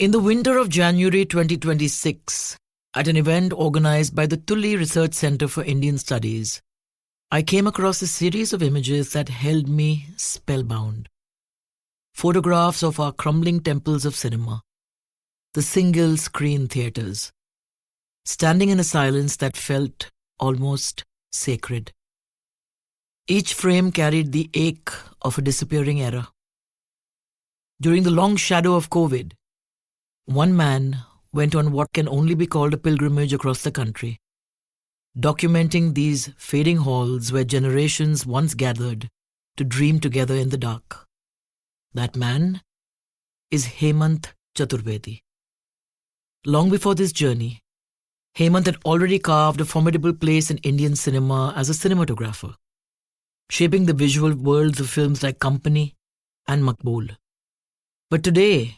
In the winter of January 2026, at an event organized by the Tulli Research Center for Indian Studies, I came across a series of images that held me spellbound. Photographs of our crumbling temples of cinema, the single-screen theatres, standing in a silence that felt almost sacred. Each frame carried the ache of a disappearing era. During the long shadow of COVID, one man went on what can only be called a pilgrimage across the country, documenting these fading halls where generations once gathered to dream together in the dark. That man is Hemant Chaturvedi. Long before this journey, Hemant had already carved a formidable place in Indian cinema as a cinematographer, shaping the visual worlds of films like Company and Maqbool. But today,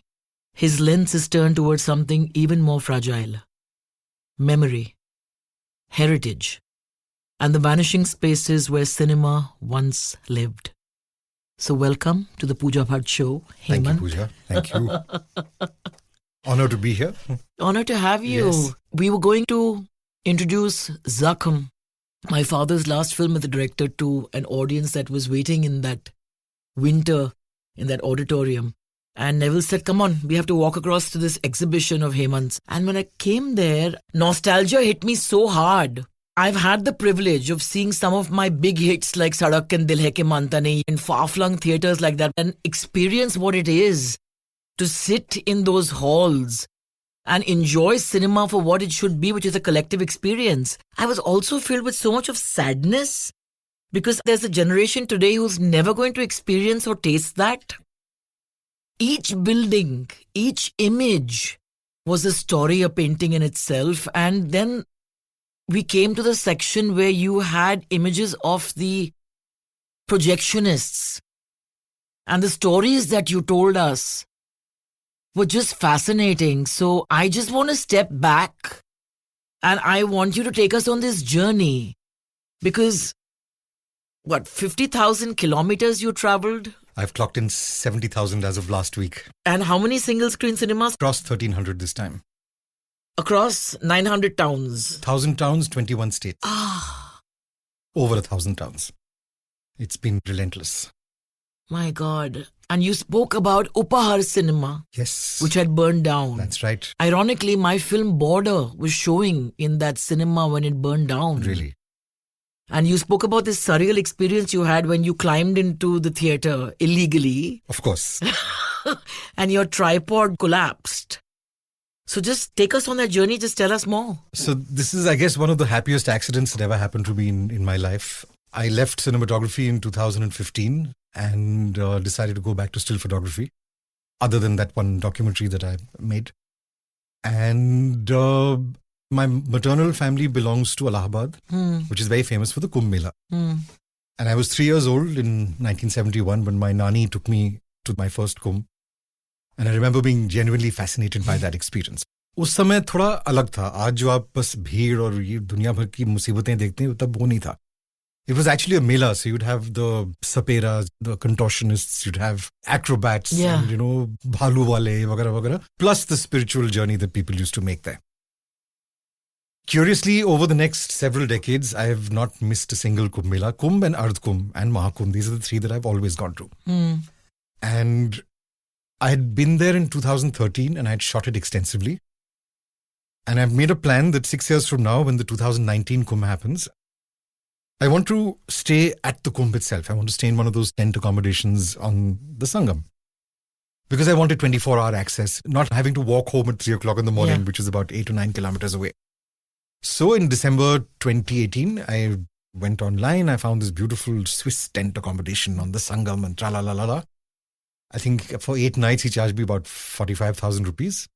his lens is turned towards something even more fragile: memory, heritage, and the vanishing spaces where cinema once lived. So welcome to the Pooja Bhatt Show, Hemant. Thank you, Pooja. Thank you. Honor to be here. Honor to have you. Yes. We were going to introduce Zakham, my father's last film as a director, to an audience that was waiting in that winter in that auditorium. And Neville said, come on, we have to walk across to this exhibition of Hemant's. And when I came there, nostalgia hit me so hard. I've had the privilege of seeing some of my big hits like Sadak and Dil Hai Ke Manta Nahi in far-flung theatres like that and experience what it is to sit in those halls and enjoy cinema for what it should be, which is a collective experience. I was also filled with so much of sadness because there's a generation today who's never going to experience or taste that. Each building, each image was a story, a painting in itself. And then we came to the section where you had images of the projectionists. And the stories that you told us were just fascinating. So I just want to step back and I want you to take us on this journey. Because, 50,000 kilometers you traveled? I've clocked in 70,000 as of last week. And how many single-screen cinemas? Across 1,300 this time. Across 900 towns. 1,000 towns, 21 states. Over 1,000 towns. It's been relentless. My God. And you spoke about Upahar Cinema. Yes. Which had burned down. That's right. Ironically, my film Border was showing in that cinema when it burned down. Really? And you spoke about this surreal experience you had when you climbed into the theatre illegally. Of course. And your tripod collapsed. So just take us on that journey. Just tell us more. So this is, I guess, one of the happiest accidents that ever happened to me in my life. I left cinematography in 2015 and decided to go back to still photography, other than that one documentary that I made. And my maternal family belongs to Allahabad, which is very famous for the Kumbh Mela. And I was 3 years old in 1971 when my nani took me to my first Kumbh. And I remember being genuinely fascinated by that experience. उस समय थोड़ा अलग था. आज जो आप बस भीड़ और ये दुनिया भर की मुसीबतें देखते हैं, तब वो नहीं था. It was actually a mela, so you'd have the saperas, the contortionists, you'd have acrobats, and, bhalu wale, vagara vagara, plus the spiritual journey that people used to make there. Curiously, over the next several decades, I have not missed a single Kumbh Mela. Kumbh and Ardh Kumbh and Mahakumbh, these are the three that I've always gone to. And I had been there in 2013 and I had shot it extensively. And I've made a plan that 6 years from now, when the 2019 Kumbh happens, I want to stay at the Kumbh itself. I want to stay in one of those tent accommodations on the Sangam. Because I wanted 24-hour access, not having to walk home at 3 o'clock in the morning, which is about 8 to 9 kilometers away. So in December 2018, I went online. I found this beautiful Swiss tent accommodation on the Sangam and tra-la-la-la-la. I think for 8 nights, he charged me about 45,000 rupees.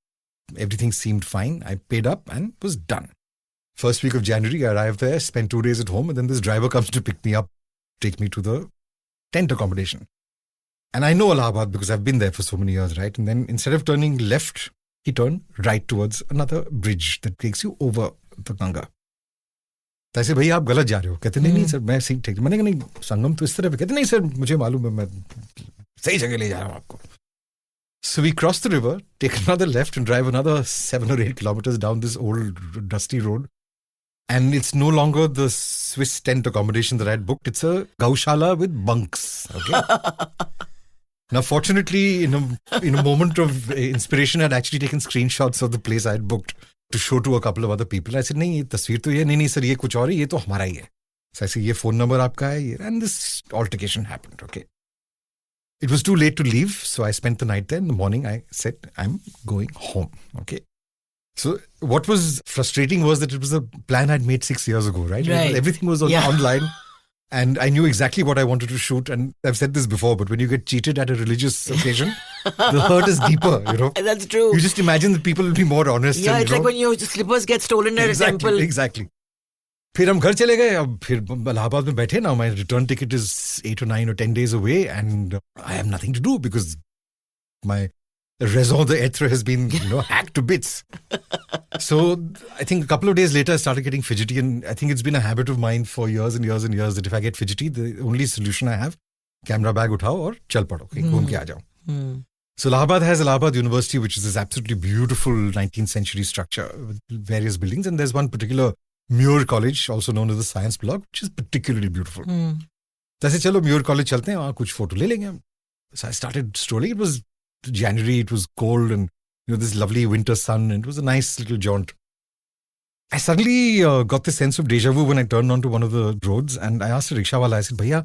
Everything seemed fine. I paid up and was done. First week of January, I arrived there, spent 2 days at home, and then this driver comes to pick me up, take me to the tent accommodation. And I know Allahabad because I've been there for so many years, right? And then instead of turning left, he turned right towards another bridge that takes you over the Ganga. तो ऐसे भैया आप गलत जा रहे हो. कहते नहीं सर मैं सही ठीक. मैंने कहा नहीं संगम तो इस तरह पे. कहते नहीं सर मुझे मालूम है मैं सही जगह ले जा रहा हूँ आपको. So we cross the river, take another left and drive another 7 or 8 kilometers down this old dusty road. And it's no longer the Swiss tent accommodation that I had booked. It's a gaushala with bunks. Okay. Now, fortunately, in a moment of inspiration, I'd actually taken screenshots of the place I had booked to show to a couple of other people. I said, "नहीं, ये तस्वीर तो ये नहीं sir, ये कुछ और है, ये तो हमारा ही है." So I said, "ये phone number आपका है," and this altercation happened. Okay. It was too late to leave, so I spent the night there. In the morning, I said, "I'm going home." Okay. So what was frustrating was that it was a plan I'd made 6 years ago, right? Everything was online. And I knew exactly what I wanted to shoot. And I've said this before, but when you get cheated at a religious occasion, the hurt is deeper, you know. That's true. You just imagine that people will be more honest. Yeah, it's like when your slippers get stolen at a temple. Exactly. फिर हम घर चले गए. अब फिर इलाहाबाद में बैठे. Now my return ticket is 8 or 9 or 10 days away, and I have nothing to do because my raison d'etre has been, hacked to bits. So I think a couple of days later I started getting fidgety, and I think it's been a habit of mine for years and years and years that if I get fidgety, the only solution I have, camera bag uthao or chal pado, घूम के आ जाओ. So Allahabad has Allahabad University, which is this absolutely beautiful 19th century structure with various buildings, and there's one particular Muir College, also known as the Science Block, which is particularly beautiful. So I said, चलो Muir College चलते हैं, वहाँ कुछ photo ले लेंगे. So I started strolling. It was January, it was cold, and this lovely winter sun, and it was a nice little jaunt. I suddenly got this sense of deja vu when I turned onto one of the roads, and I asked a rickshaw wala, I said, भैया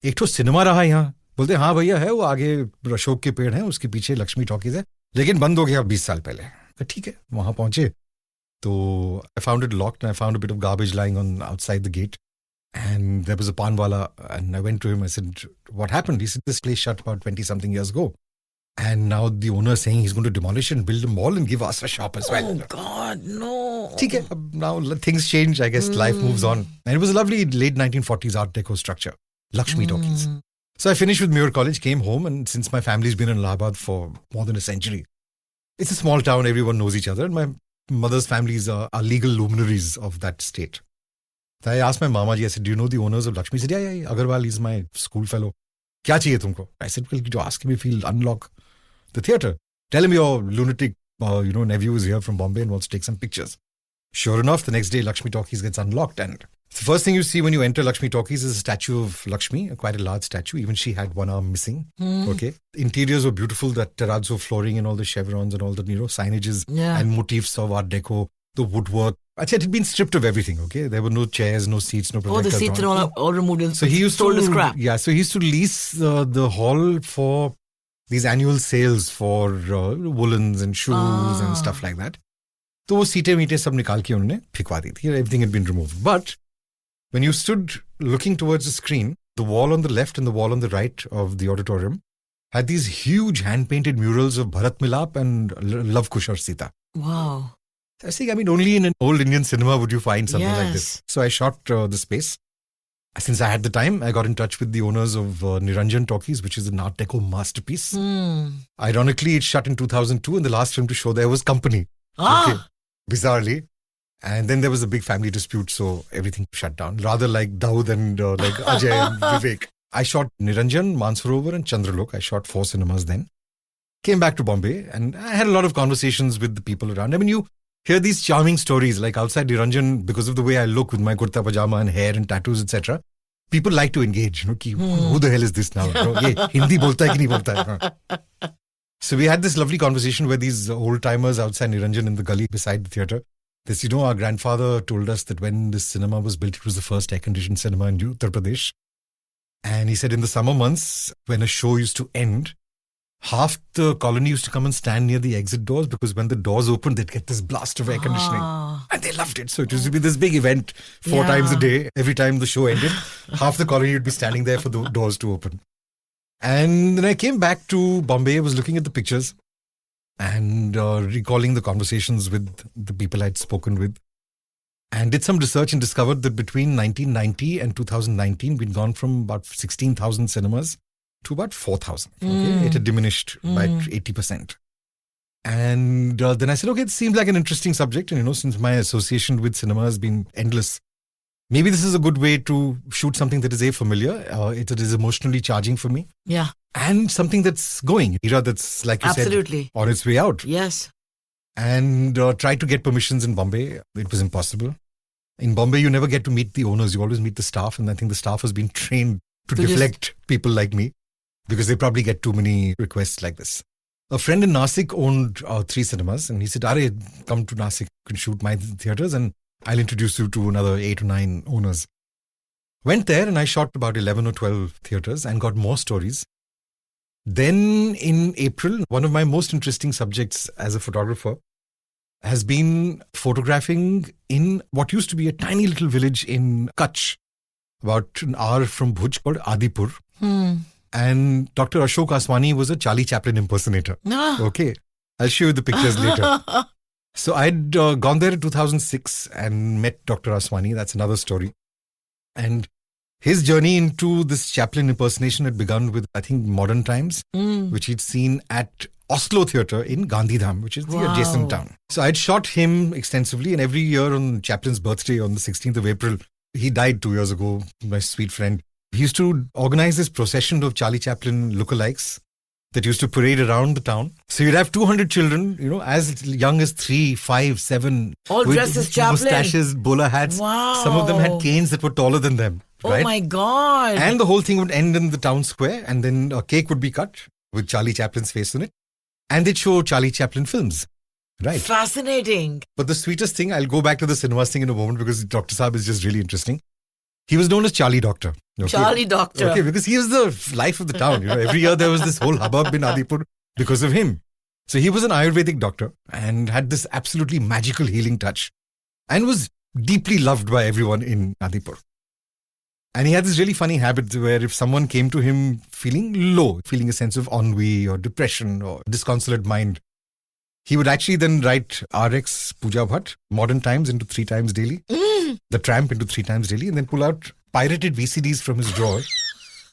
एक तो cinema रहा यहाँ. बोलते हाँ भैया है, वो आगे अशोक के पेड़ हैं, उसके पीछे लक्ष्मी टॉकीज है, लेकिन बंद हो गया 20 साल पहले. ठीक है, वहां पहुंचे तो I found it locked, and I found a bit of garbage lying on outside the gate, and there was a pan wala, and I went to him. I said, what happened? He said, this place shut about 20 something years ago. And now the owner is saying he's going to demolish it and build a mall and give us a shop as well. Oh God, no. Okay, now things change. I guess life moves on. And it was a lovely late 1940s Art Deco structure. Lakshmi Talkies. So I finished with Muir College, came home, and since my family's been in Allahabad for more than a century, it's a small town, everyone knows each other. And my mother's families are legal luminaries of that state. So I asked my mama ji, I said, do you know the owners of Lakshmi? He said, yeah, Agarwal is my school fellow. Kya chahiye tumko? I said, well, you ask him if he'll unlock the theatre. Tell him your lunatic, nephew is here from Bombay and wants to take some pictures. Sure enough, the next day Lakshmi Talkies gets unlocked, and the first thing you see when you enter Lakshmi Talkies is a statue of Lakshmi, quite a large statue. Even she had one arm missing. Okay, interiors were beautiful. That terrazzo flooring and all the chevrons and all the signages and motifs of Art Deco. The woodwork. Actually, it had been stripped of everything. Okay, there were no chairs, no seats, no projectors. Oh, the seats are all removed. So he used to scrap. Yeah, so he used to lease the hall for these annual sales for woolens and shoes and stuff like that. तो वो सीटें मीटे सब निकाल के उन्होंने फिकवा दी थी. Everything had been removed. But when you stood looking towards the screen, the wall on the left and the wall on the right of the auditorium had these huge hand-painted murals of Bharat Milap and Love Kush or Sita. Wow. I think, only in an old Indian cinema would you find something like this. So I shot the space. Since I had the time, I got in touch with the owners of Niranjan Talkies, which is an Art Deco masterpiece. Ironically, it shut in 2002, and the last film to show there was Company. Okay. Bizarrely. And then there was a big family dispute, so everything shut down. Rather like Daud and like Ajay and Vivek. I shot Niranjan, Mansarovar and Chandralok. I shot 4 cinemas then. Came back to Bombay, and I had a lot of conversations with the people around. You hear these charming stories, like outside Niranjan, because of the way I look with my kurta pajama and hair and tattoos, etc. People like to engage, ki, who the hell is this now? Ye Hindi bolta hai ki nahi bolta hai? So we had this lovely conversation where these old-timers outside Niranjan in the gully beside the theatre, this, our grandfather told us that when this cinema was built, it was the first air-conditioned cinema in Uttar Pradesh. And he said in the summer months, when a show used to end, half the colony used to come and stand near the exit doors, because when the doors opened, they'd get this blast of air conditioning. And they loved it. So it used to be this big event 4 times a day. Every time the show ended, half the colony would be standing there for the doors to open. And then I came back to Bombay. I was looking at the pictures and recalling the conversations with the people I'd spoken with, and did some research and discovered that between 1990 and 2019, we'd gone from about 16,000 cinemas to about 4,000. Okay? It had diminished by 80%. And then I said, okay, it seems like an interesting subject. And, since my association with cinema has been endless, maybe this is a good way to shoot something that is familiar. It is emotionally charging for me. Yeah. And something that's going, era that's, like you Absolutely. said, on its way out. Yes. And tried to get permissions in Bombay. It was impossible. In Bombay, you never get to meet the owners. You always meet the staff. And I think the staff has been trained to deflect people like me because they probably get too many requests like this. A friend in Nasik owned 3 cinemas. And he said, Are, come to Nasik, you can shoot my theatres and I'll introduce you to another 8 or 9 owners. Went there and I shot about 11 or 12 theatres and got more stories. Then in April, one of my most interesting subjects as a photographer has been photographing in what used to be a tiny little village in Kutch, about an hour from Bhuj, called Adipur. And Dr. Ashok Aswani was a Charlie Chaplin impersonator. Okay, I'll show you the pictures later. So I'd gone there in 2006 and met Dr. Aswani. That's another story. And his journey into this Chaplin impersonation had begun with, I think, Modern Times, which he'd seen at Oslo Theatre in Gandhidham, which is the adjacent town. So I'd shot him extensively, and every year on Chaplin's birthday on the 16th of April, he died 2 years ago, my sweet friend. He used to organize this procession of Charlie Chaplin lookalikes that used to parade around the town. So you'd have 200 children, as young as 3, 5, 7. All dressed as Chaplin. Mustaches, bowler hats. Wow. Some of them had canes that were taller than them. Right? Oh my God. And the whole thing would end in the town square, and then a cake would be cut with Charlie Chaplin's face on it. And they'd show Charlie Chaplin films. Right. Fascinating. But the sweetest thing, I'll go back to the cinemas thing in a moment because Dr. Saab is just really interesting. He was known as Charlie Doctor. Okay? Charlie Doctor. Okay, because he was the life of the town. Every year there was this whole hubbub in Adipur because of him. So he was an Ayurvedic doctor and had this absolutely magical healing touch and was deeply loved by everyone in Adipur. And he had this really funny habit where if someone came to him feeling low, feeling a sense of ennui or depression or disconsolate mind, he would actually then write RX Pooja Bhatt, Modern Times into 3 times daily, The Tramp into 3 times daily, and then pull out pirated VCDs from his drawer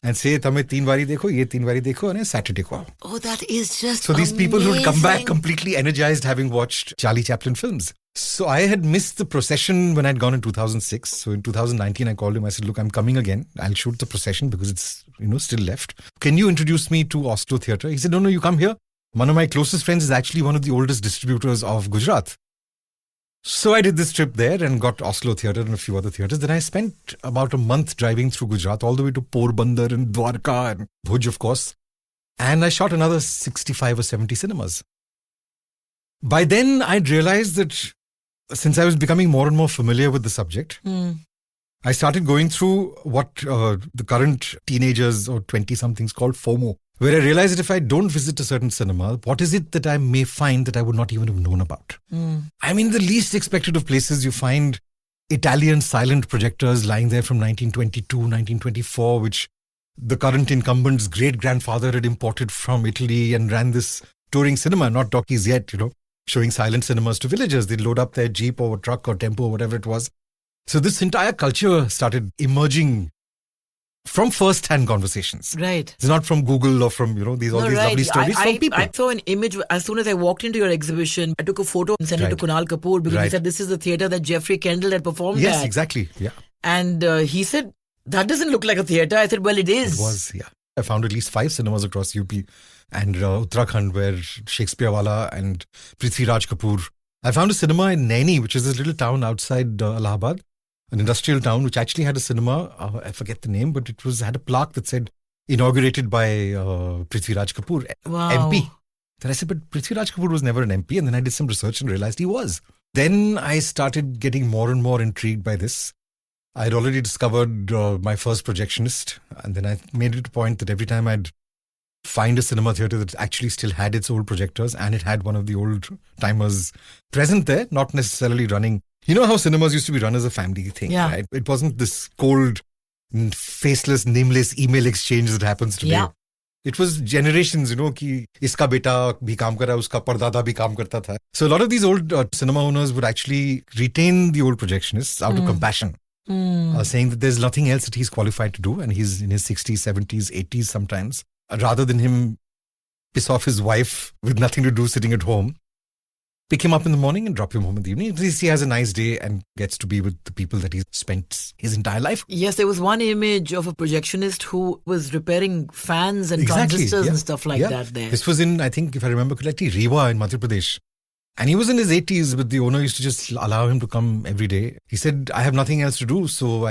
and say, Tame 3 bari dekho, ye 3 bari dekho, and Saturday ko aao. Oh, that is just So these people amazing. would come back completely energized having watched Charlie Chaplin films. So I had missed the procession when I'd gone in 2006. So in 2019, I called him. I said, look, I'm coming again. I'll shoot the procession because it's, still left. Can you introduce me to Oslo Theatre? He said, no, you come here. One of my closest friends is actually one of the oldest distributors of Gujarat. So I did this trip there and got Oslo Theatre and a few other theatres. Then I spent about a month driving through Gujarat all the way to Porbandar and Dwarka and Bhuj, of course. And I shot another 65 or 70 cinemas. By then, I'd realized that since I was becoming more and more familiar with the subject, I started going through what the current teenagers or 20-somethings call FOMO, where I realized that if I don't visit a certain cinema, what is it that I may find that I would not even have known about? I'm in the least expected of places. You find Italian silent projectors lying there from 1922, 1924, which the current incumbent's great-grandfather had imported from Italy and ran this touring cinema, not talkies yet, showing silent cinemas to villagers. They'd load up their jeep or truck or tempo or whatever it was. So this entire culture started emerging from first-hand conversations. Right. It's not from Google or from, these lovely stories from people. I saw an image as soon as I walked into your exhibition. I took a photo and sent it to Kunal Kapoor because he said this is the theatre that Jeffrey Kendall had performed at. Yes, exactly. Yeah. And he said, that doesn't look like a theatre. I said, well, it is. It was, yeah. I found at least 5 cinemas across UP and Uttarakhand where Shakespeare Wala and Prithviraj Kapoor. I found a cinema in Naini, which is this little town outside Allahabad, an industrial town, which actually had a cinema. I forget the name, but it had a plaque that said inaugurated by Prithviraj Kapoor, MP. Then I said, but Prithviraj Kapoor was never an MP. And then I did some research and realized he was. Then I started getting more and more intrigued by this. I had already discovered my first projectionist, and then I made it a point that every time I'd find a cinema theatre that actually still had its old projectors and it had one of the old timers present there, not necessarily running. You know how cinemas used to be run as a family thing, right? It wasn't this cold, faceless, nameless email exchange that happens today. Yeah. It was generations, ki iska beta bhi kaam kar raha, uska pardada bhi kaam karta tha. So a lot of these old cinema owners would actually retain the old projectionists out of compassion. Saying that there's nothing else that he's qualified to do and he's in his 60s, 70s, 80s sometimes, rather than him piss off his wife with nothing to do sitting at home. pick him up in the morning and drop him home in the evening. At least he has a nice day and gets to be with the people that he's spent his entire life. Yes, there was one image of a projectionist who was repairing fans and Exactly, transistors yeah. and stuff like Yeah. that there. This was in, I think, if I remember correctly, Rewa in Madhya Pradesh. And he was in his 80s, but the owner used to just allow him to come every day. He said, I have nothing else to do. So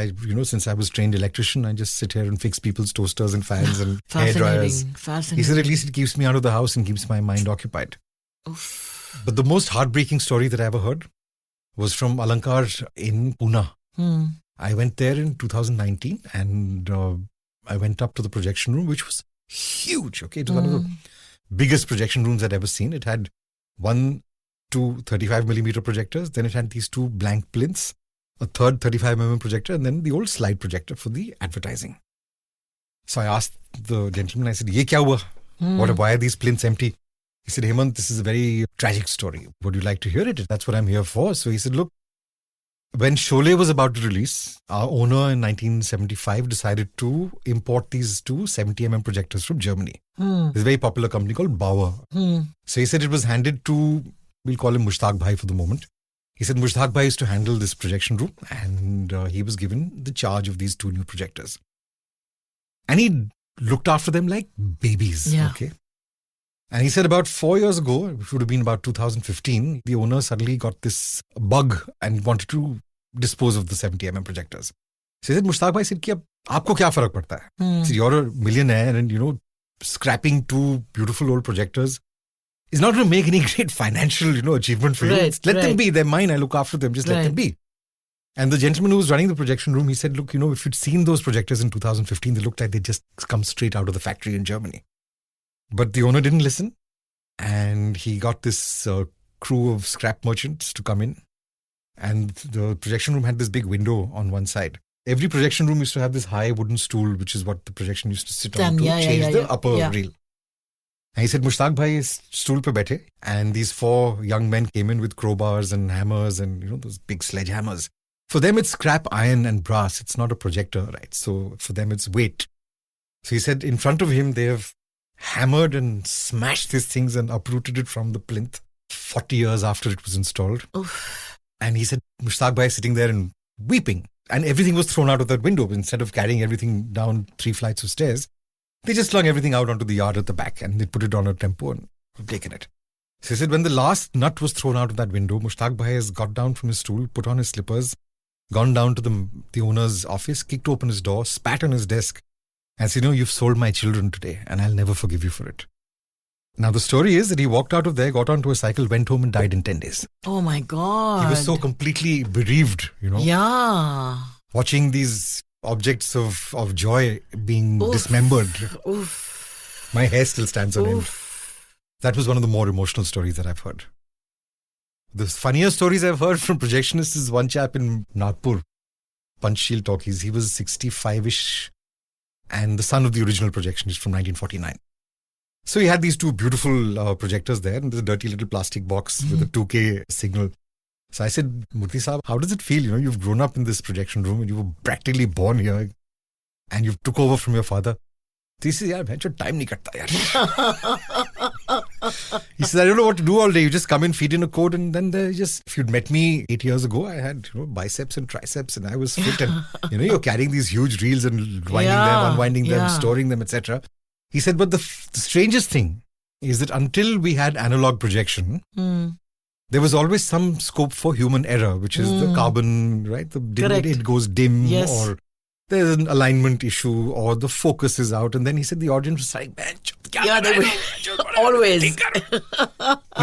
since I was trained electrician, I just sit here and fix people's toasters and fans and hair dryers. Fascinating. He said, at least it keeps me out of the house and keeps my mind occupied. Oof. But the most heartbreaking story that I ever heard was from Alankar in Pune. I went there in 2019 and I went up to the projection room, which was huge. Okay, it was one of the biggest projection rooms I'd ever seen. It had 2 35mm projectors. Then it had these 2 blank plinths, a third 35mm projector, and then the old slide projector for the advertising. So I asked the gentleman, I said, Ye kya hua? Why are these plinths empty? He said, Hemant, this is a very tragic story. Would you like to hear it? That's what I'm here for. So he said, look, when Sholay was about to release, our owner in 1975 decided to import these 2 70mm projectors from Germany. There's a very popular company called Bauer. So he said it was handed to, we'll call him Mushtaq Bhai for the moment. He said Mushtaq Bhai is to handle this projection room, and he was given the charge of these 2 new projectors. And he looked after them like babies. Yeah. Okay. And he said about 4 years ago, it would have been about 2015, the owner suddenly got this bug and wanted to dispose of the 70mm projectors. So he said, Mushtaq Bhai said, Ki, aapko kya farak padta hai? He said, you're a millionaire and, scrapping 2 beautiful old projectors is not going to make any great financial, achievement for you. Right, Let them right. be. They're mine. I look after them. Just let them be. And the gentleman who was running the projection room, he said, look, if you'd seen those projectors in 2015, they looked like they just come straight out of the factory in Germany. But the owner didn't listen. And he got this crew of scrap merchants to come in. And the projection room had this big window on one side. Every projection room used to have this high wooden stool, which is what the projection used to sit on to change the upper reel. And he said, Mushtaq Bhai is stool pe baithe. And these 4 young men came in with crowbars and hammers and, those big sledgehammers. For them, it's scrap iron and brass. It's not a projector, right? So for them, it's weight. So he said, in front of him, they have hammered and smashed these things and uprooted it from the plinth 40 years after it was installed. Oof. And he said, Mushtaq Bhai sitting there and weeping. And everything was thrown out of that window. Instead of carrying everything down 3 flights of stairs, they just slung everything out onto the yard at the back and they put it on a tempo and taken it. So he said, when the last nut was thrown out of that window, Mushtaq Bhai has got down from his stool, put on his slippers, gone down to the owner's office, kicked open his door, spat on his desk, and said, you've sold my children today and I'll never forgive you for it. Now, the story is that he walked out of there, got onto a cycle, went home and died in 10 days. Oh my God. He was so completely bereaved, Yeah. watching these objects of joy being dismembered. Oof. My hair still stands on end. Oof. That was one of the more emotional stories that I've heard. The funnier stories I've heard from projectionists is one chap in Nagpur, Panchsheel Talkies. He was 65-ish and the son of the original projectionist from 1949. So he had these 2 beautiful projectors there and this dirty little plastic box with a 2K signal. So I said, Murthy Saab, how does it feel? You've grown up in this projection room and you were practically born here and you took over from your father. He says, yaar, bhaicho, time nahi katta, yaar. He says, I don't know what to do all day. You just come in, feed in a code and then if you'd met me 8 years ago, I had biceps and triceps and I was fit and you're carrying these huge reels and winding them, unwinding them, storing them, etc. He said, but the strangest thing is that until we had analog projection, there was always some scope for human error, which is the carbon, right? It goes dim or there's an alignment issue or the focus is out. And then he said the audience was like, they were always. He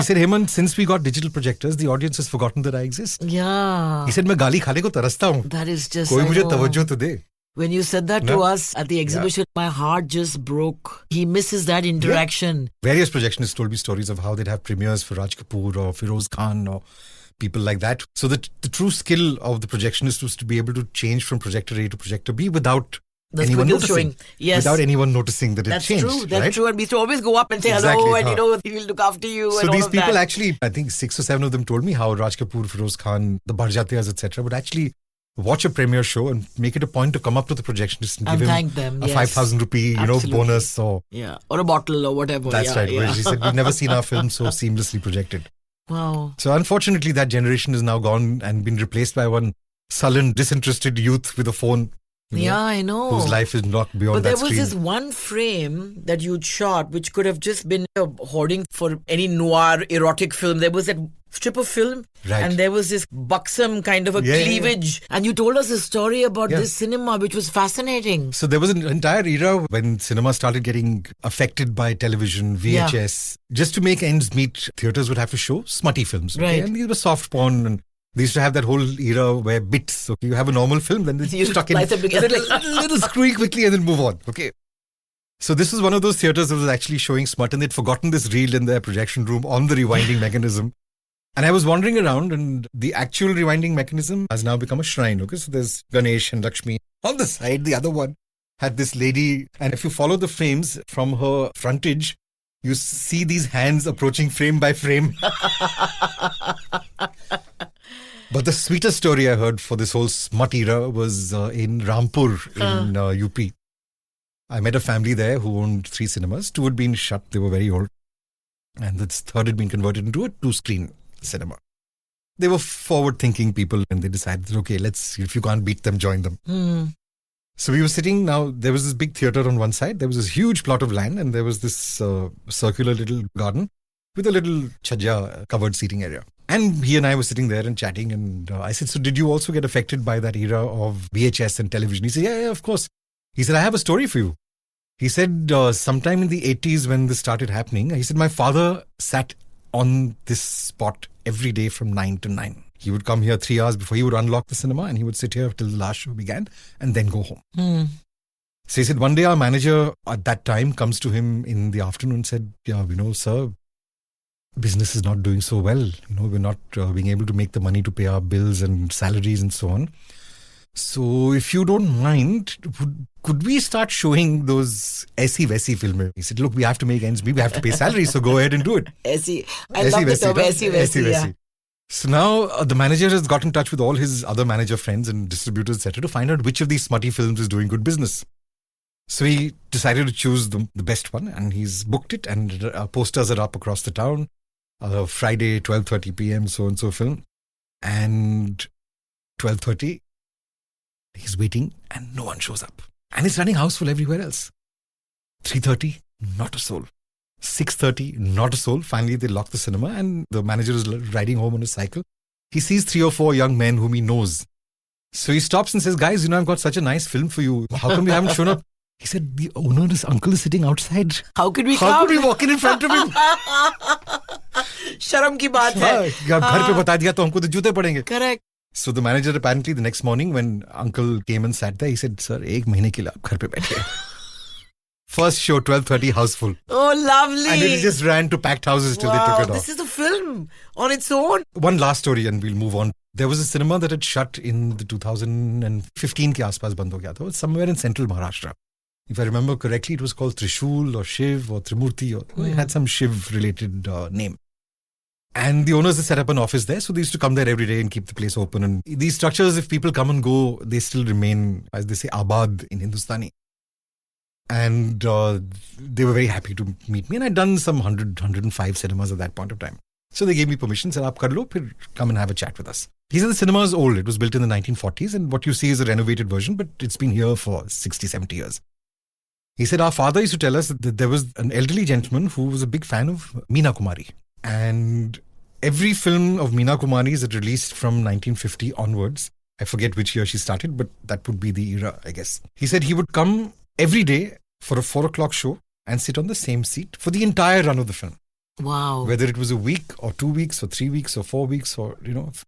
said, Hemant, since we got digital projectors, the audience has forgotten that I exist. Yeah. He said, मैं गाली खाने को तरसता हूँ. That is just. कोई मुझे तवज्जो तो दे. When you said that to us at the exhibition, my heart just broke. He misses that interaction. Various projectionists told me stories of how they'd have premieres for Raj Kapoor or Feroz Khan or people like that. So the true skill of the projectionist was to be able to change from projector A to projector B without anyone noticing. Without anyone noticing that it changed. True. That's true. And we used to always go up and say hello and he will look after you. So and these all of people that. actually, I think 6 or 7 of them told me how Raj Kapoor, Feroz Khan, the Barjatiyas, etc. would actually watch a premiere show and make it a point to come up to the projectionist and give thank him them, a 5,000 rupee, bonus or or a bottle or whatever. That's right. Whereas he said, we've never seen our film so seamlessly projected. Wow. So unfortunately, that generation is now gone and been replaced by one sullen, disinterested youth with a phone. you know, Yeah, I know. Whose life is not beyond But that there was screen. this one frame that you'd shot which could have just been a hoarding for any noir erotic film. There was that strip of film Right. and there was this buxom kind of a Yeah, yeah, yeah. cleavage. And you told us a story about Yeah. this cinema which was fascinating. So there was an entire era when cinema started getting affected by television, VHS. Just to make ends meet, theatres would have to show smutty films. Okay? Right. And these were soft porn, and they used to have that whole era where bits, okay, you have a normal film, then they You stuck in slice them together. little screwy quickly and then move on. Okay. So this was one of those theatres that was actually showing smut, and they'd forgotten this reel in their projection room on the rewinding mechanism. And I was wandering around, and the actual rewinding mechanism has now become a shrine. Okay, so there's Ganesh and Lakshmi. On the side, the other one had this lady, and if you follow the frames from her frontage, you see these hands approaching frame by frame. But the sweetest story I heard for this whole smut era was in Rampur in UP. I met a family there who owned 3 cinemas. 2 had been shut, they were very old. And the third had been converted into a 2-screen cinema. They were forward-thinking people, and they decided, okay, if you can't beat them, join them. So we were sitting now, there was this big theatre on one side, there was this huge plot of land, and there was this circular little garden with a little chajja covered seating area. And he and I were sitting there and chatting, and I said, so did you also get affected by that era of VHS and television? He said, yeah, of course. He said, I have a story for you. He said, sometime in the 80s when this started happening, he said, my father sat on this spot every day from 9 to 9. He would come here 3 hours before he would unlock the cinema, and he would sit here till the last show began and then go home. So he said, one day our manager at that time comes to him in the afternoon and said, yeah, sir, business is not doing so well. We're not being able to make the money to pay our bills and salaries and so on. So if you don't mind, could we start showing those aisi-vaisi films? He said, look, we have to make ends meet. We have to pay salaries, so go ahead and do it. I love the term aisi-vaisi. Yeah. So now the manager has got in touch with all his other manager friends and distributors, etc., to find out which of these smutty films is doing good business. So he decided to choose the best one, and he's booked it, and posters are up across the town. Friday, 12:30 p.m., so-and-so film. And 12:30, he's waiting, and no one shows up. And it's running houseful everywhere else. 3:30, not a soul. 6:30, not a soul. Finally, they lock the cinema, and the manager is riding home on a cycle. He sees 3 or 4 young men whom he knows. So he stops and says, guys, I've got such a nice film for you. How come you haven't shown up? He said, the owner's uncle is sitting outside. How could we How could we walk in front of him? Sharam ki baat hai. घर पे बता दिया तो हमको तो जूते पड़ेंगे. Correct. So the manager apparently the next morning when uncle came and sat there, he said, sir, 1 महीने के लिए आप घर पे बैठिए. First show, 12:30, houseful. Oh, lovely. And it just ran to packed houses till they took it off. This is a film on its own. One last story and we'll move on. There was a cinema that had shut in the 2015 के आसपास बंद हो गया था. It was somewhere in central Maharashtra. If I remember correctly, it was called Trishul or Shiv or Trimurti. Or it had some Shiv-related name. And the owners had set up an office there, so they used to come there every day and keep the place open. And these structures, if people come and go, they still remain, as they say, abad in Hindustani. And they were very happy to meet me. And I'd done some 105 cinemas at that point of time. So they gave me permission, said, aap kar lo, phir come and have a chat with us. He said the cinema is old. It was built in the 1940s. And what you see is a renovated version, but it's been here for 60, 70 years. He said, our father used to tell us that there was an elderly gentleman who was a big fan of Meena Kumari. And every film of Meena Kumari's that released from 1950 onwards, I forget which year she started, but that would be the era, I guess. He said he would come every day for a 4 o'clock show and sit on the same seat for the entire run of the film. Wow. Whether it was a week or 2 weeks or 3 weeks or 4 weeks or,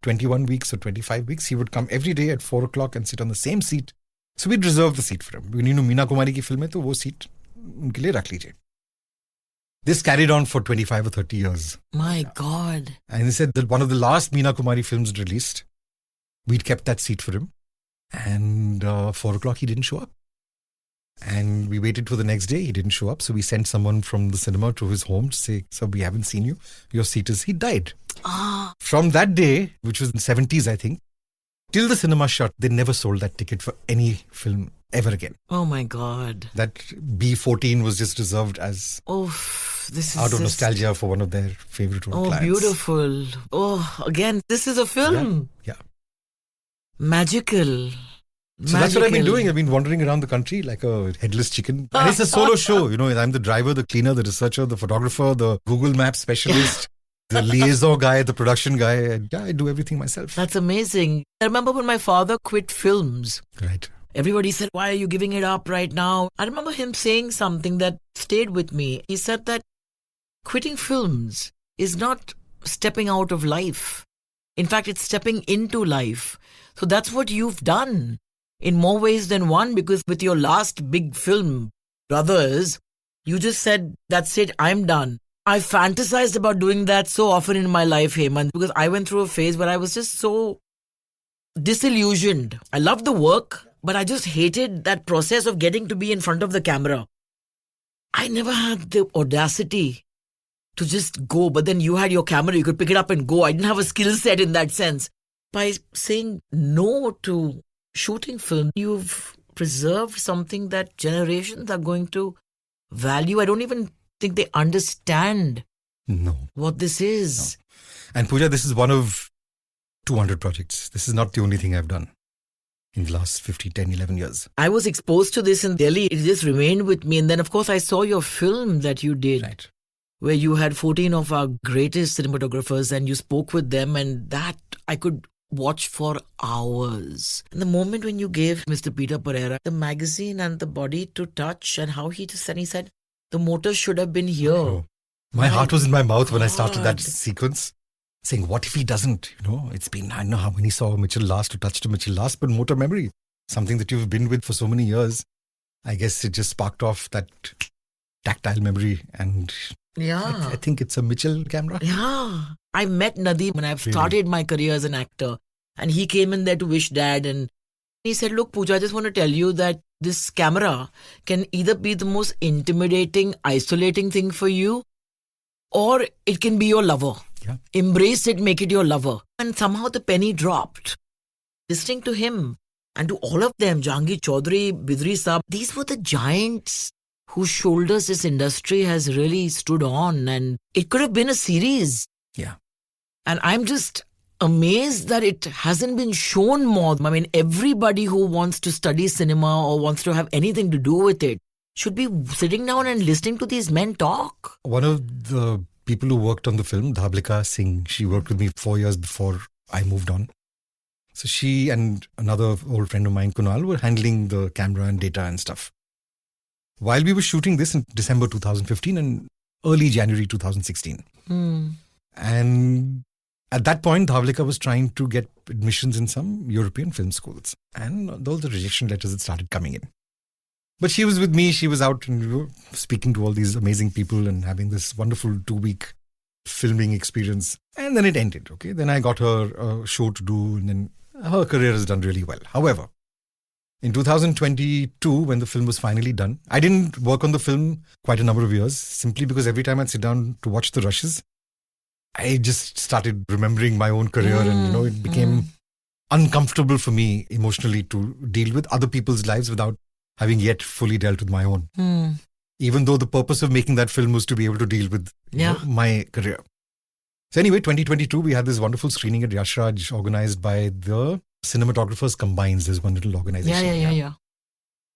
21 weeks or 25 weeks, he would come every day at 4 o'clock and sit on the same seat. So we'd reserve the seat for him. When Meena Kumari ki film hai, to wo seat unke liye rakh lijiye. This carried on for 25 or 30 years. My God. And he said that one of the last Meena Kumari films released, we'd kept that seat for him. And 4 o'clock, he didn't show up. And we waited for the next day. He didn't show up. So we sent someone from the cinema to his home to say, sir, we haven't seen you. Your seat is... He died. From that day, which was in the 70s, I think, till the cinema shut, they never sold that ticket for any film ever again. Oh, my God. That B14 was just reserved as... Oof. this is out of just- nostalgia for one of their favorite old Oh, clients. beautiful. Oh, again, this is a film. Yeah. Magical. So that's what I've been Magical. doing. I've been wandering around the country like a headless chicken. And it's a solo show. I'm the driver, the cleaner, the researcher, the photographer, the Google Maps specialist, the liaison guy, the production guy. And yeah, I do everything myself. That's amazing. I remember when my father quit films. Right. Everybody said, why are you giving it up right now? I remember him saying something that stayed with me. He said that quitting films is not stepping out of life. In fact, it's stepping into life. So that's what you've done in more ways than one, because with your last big film, Brothers, you just said, that's it, I'm done. I fantasized about doing that so often in my life, Hemant, because I went through a phase where I was just so disillusioned. I loved the work, but I just hated that process of getting to be in front of the camera. I never had the audacity to just go, but then you had your camera, you could pick it up and go. I didn't have a skill set in that sense. By saying no to shooting film, you've preserved something that generations are going to value. I don't even think they understand No. what this is. And Pooja, this is one of 200 projects. This is not the only thing I've done in the last 10, 11 years. I was exposed to this in Delhi. It just remained with me. And then, of course, I saw your film that you did, Right. where you had 14 of our greatest cinematographers and you spoke with them, and that I could watch for hours. And the moment when you gave Mr. Peter Pereira the magazine and the body to touch, and how he just said, he said, the motor should have been here. Oh. My heart was in my mouth when I started that God. sequence, saying, what if he doesn't? It's been, I don't know how many saw Mitchell last or touched Mitchell last, but motor memory, something that you've been with for so many years. I guess it just sparked off that tactile memory, and Yeah. I think it's a Mitchell camera. Yeah. I met Nadeem when I started my career as an actor, and he came in there to wish Dad, and he said, look, Pooja, I just want to tell you that this camera can either be the most intimidating, isolating thing for you, or it can be your lover. Yeah. Embrace it, make it your lover. And somehow the penny dropped. Listening to him and to all of them, Jahangir Chaudhary, Bidri Saab, these were the giants whose shoulders this industry has really stood on. And it could have been a series. Yeah. And I'm just amazed that it hasn't been shown more. I mean, everybody who wants to study cinema or wants to have anything to do with it should be sitting down and listening to these men talk. One of the people who worked on the film, Dhablika Singh, she worked with me 4 years before I moved on. So she and another old friend of mine, Kunal, were handling the camera and data and stuff. While we were shooting this in December 2015 and early January 2016. And at that point, Dhablika was trying to get admissions in some European film schools. And all the rejection letters had started coming in. But she was with me, she was out and we were speaking to all these amazing people and having this wonderful 2-week filming experience. And then it ended, okay? Then I got her a show to do and then her career has done really well. However, in 2022, when the film was finally done, I didn't work on the film quite a number of years, simply because every time I'd sit down to watch the rushes, I just started remembering my own career and, it became uncomfortable for me emotionally to deal with other people's lives without having yet fully dealt with my own. Even though the purpose of making that film was to be able to deal with my career. So anyway, 2022, we had this wonderful screening at Yash Raj organized by the Cinematographers Combines. There's one little organization. Yeah.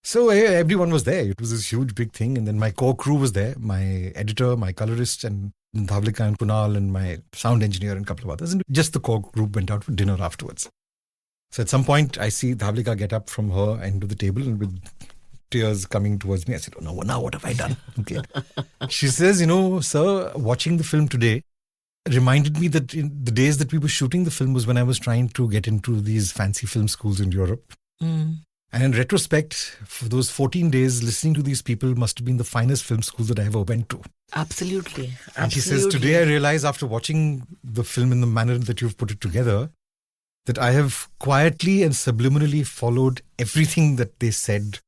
So everyone was there. It was this huge, big thing. And then my core crew was there. My editor, my colorist, and Dhablika and Kunal, and my sound engineer and a couple of others. And just the core group went out for dinner afterwards. So at some point, I see Dhablika get up from her end of the table and with tears coming towards me. I said, oh no, now what have I done? Okay. She says, sir, watching the film today reminded me that in the days that we were shooting the film was when I was trying to get into these fancy film schools in Europe. And in retrospect, for those 14 days, listening to these people must have been the finest film schools that I ever went to. Absolutely. And she says, today I realize after watching the film in the manner that you've put it together, that I have quietly and subliminally followed everything that they said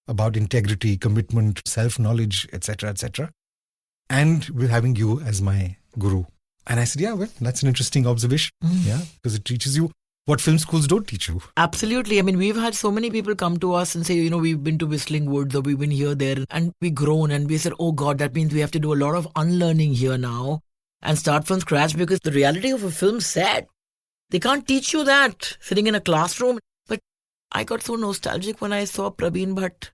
about integrity, commitment, self-knowledge, etc., etc. And with having you as my guru. And I said, yeah, well, that's an interesting observation. Yeah, because it teaches you what film schools don't teach you. Absolutely. I mean, we've had so many people come to us and say, we've been to Whistling Woods or we've been here, there, and we grown and we said, oh God, that means we have to do a lot of unlearning here now and start from scratch, because the reality of a film set, they can't teach you that sitting in a classroom. But I got so nostalgic when I saw Praveen Bhatt,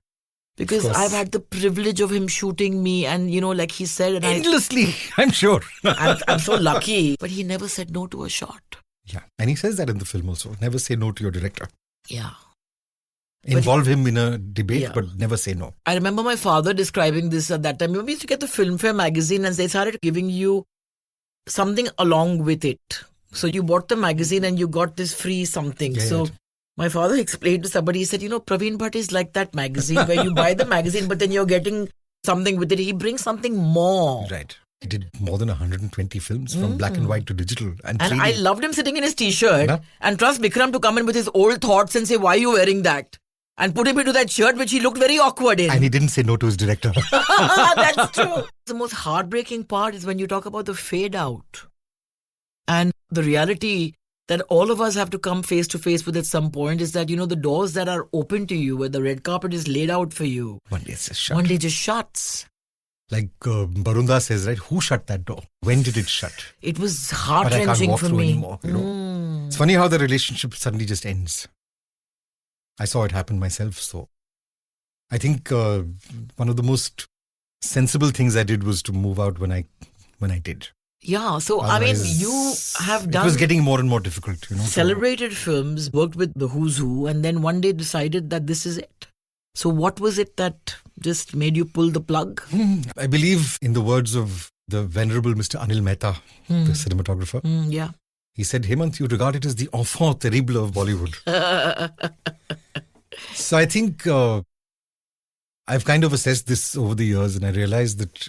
because I've had the privilege of him shooting me, and like he said, and endlessly, I'm sure. I'm so lucky. But he never said no to a shot. Yeah, and he says that in the film also. Never say no to your director. Yeah. Involve him in a debate, but never say no. I remember my father describing this at that time. We used to get the Filmfare magazine and they started giving you something along with it. So you bought the magazine and you got this free something. My father explained to somebody, he said, Praveen Bhatt is like that magazine where you buy the magazine, but then you're getting something with it. He brings something more. Right. He did more than 120 films from black and white to digital. And I loved him sitting in his t-shirt and trust Bikram to come in with his old thoughts and say, why are you wearing that? And put him into that shirt which he looked very awkward in. And he didn't say no to his director. That's true. The most heartbreaking part is when you talk about the fade out. And the reality that all of us have to come face to face with at some point is that, the doors that are open to you, where the red carpet is laid out for you, one day it's just shut. One day just shuts. Like Barunda says, right? Who shut that door? When did it shut? It was heart-wrenching for me. Anymore, It's funny how the relationship suddenly just ends. I saw it happen myself. So I think one of the most sensible things I did was to move out when I did. Yeah, so otherwise, you have done... It was getting more and more difficult, Celebrated films, worked with the who's who, and then one day decided that this is it. So what was it that just made you pull the plug? I believe in the words of the venerable Mr. Anil Mehta, the cinematographer. Yeah. He said, Hemant, you regard it as the enfant terrible of Bollywood. So I think I've kind of assessed this over the years, and I realized that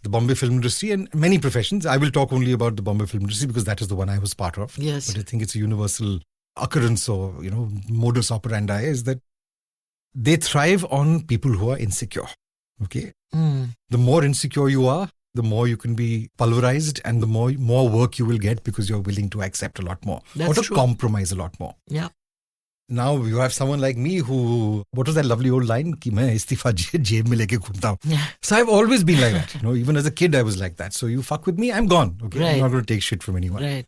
the Bombay film industry and many professions, I will talk only about the Bombay film industry because that is the one I was part of. Yes. But I think it's a universal occurrence or, modus operandi is that they thrive on people who are insecure. Okay. The more insecure you are, the more you can be pulverized and the more work you will get because you're willing to accept a lot more. That's or to true. Compromise a lot more. Yeah. Now you have someone like me who, what was that lovely old line? Ki main istifa jeb mein leke ghumta hu. Yeah. So I've always been like that. Even as a kid I was like that. So you fuck with me, I'm gone. Okay. Right. I'm not going to take shit from anyone. Right.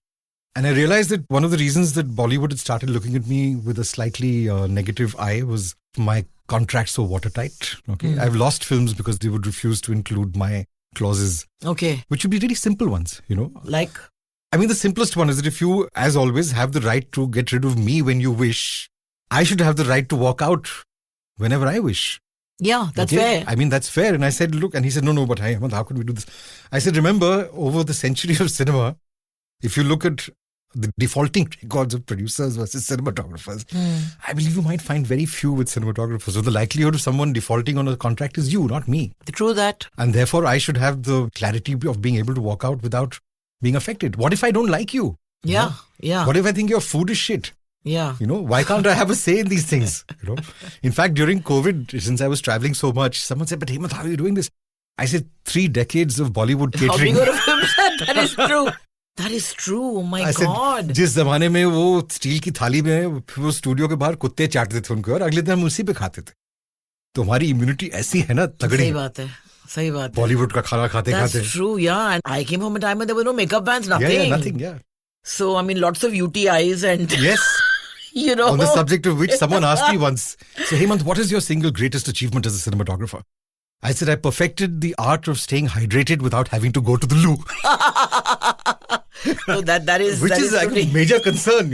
And I realized that one of the reasons that Bollywood had started looking at me with a slightly negative eye was my contracts were watertight. Okay. I've lost films because they would refuse to include my clauses. Okay. Which would be really simple ones, Like? I mean, the simplest one is that if you, as always, have the right to get rid of me when you wish, I should have the right to walk out whenever I wish. Yeah, that's fair. I mean, that's fair. And I said, look, and he said, no, but how can we do this? I said, remember, over the century of cinema, if you look at the defaulting records of producers versus cinematographers, I believe you might find very few with cinematographers. So the likelihood of someone defaulting on a contract is you, not me. True that. And therefore, I should have the clarity of being able to walk out without being affected. What if I don't like you? Yeah, yeah. What if I think your food is shit? Yeah. Why can't I have a say in these things? In fact, during COVID, since I was traveling so much, someone said, but Hemant, how are you doing this? I said, 3 decades of Bollywood catering. That is true. That is true. Oh my God. जिस जमाने में वो steel की थाली में वो studio के बाहर कुत्ते चाटते थे उनको और अगले दिन हम उसी पे खाते थे. तुम्हारी इम्यूनिटी ऐसी है ना तगड़ी. सही बात है. सही बात है. बॉलीवुड का खाना खाते खाते. That's true, yeah. And I came from a time when there were no makeup bans, nothing. Yeah, nothing, yeah. So, I mean, lots of UTIs and... Yes. On the subject of which someone asked me once, so Hemant, what is your single greatest achievement as a cinematographer? I said, I perfected the art of staying hydrated without having to go to the loo. So that is... Which that is like a major concern,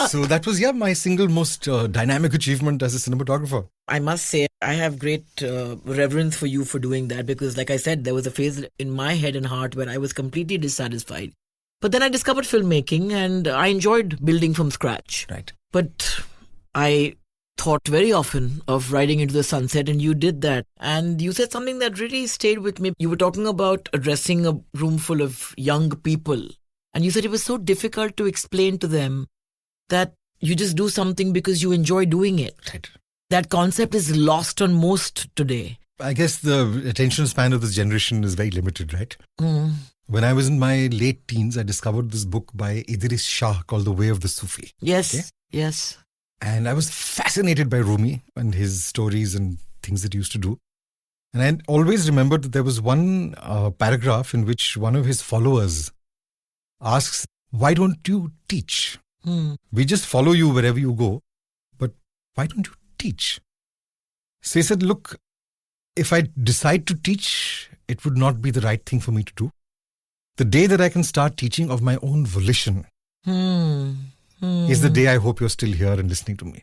So that was, my single most dynamic achievement as a cinematographer. I must say, I have great reverence for you for doing that because, like I said, there was a phase in my head and heart where I was completely dissatisfied. But then I discovered filmmaking and I enjoyed building from scratch. Right. But I thought very often of riding into the sunset and you did that. And you said something that really stayed with me. You were talking about addressing a room full of young people. And you said it was so difficult to explain to them that you just do something because you enjoy doing it. Right. That concept is lost on most today. I guess the attention span of this generation is very limited, right? when I was in my late teens, I discovered this book by Idris Shah called The Way of the Sufi. Yes, Okay. yes. And I was fascinated by Rumi and his stories and things that he used to do. And I always remembered that there was one paragraph in which one of his followers asks, why don't you teach? We just follow you wherever you go, but why don't you teach? So he said, look, if I decide to teach, it would not be the right thing for me to do. The day that I can start teaching of my own volition is the day I hope you're still here and listening to me.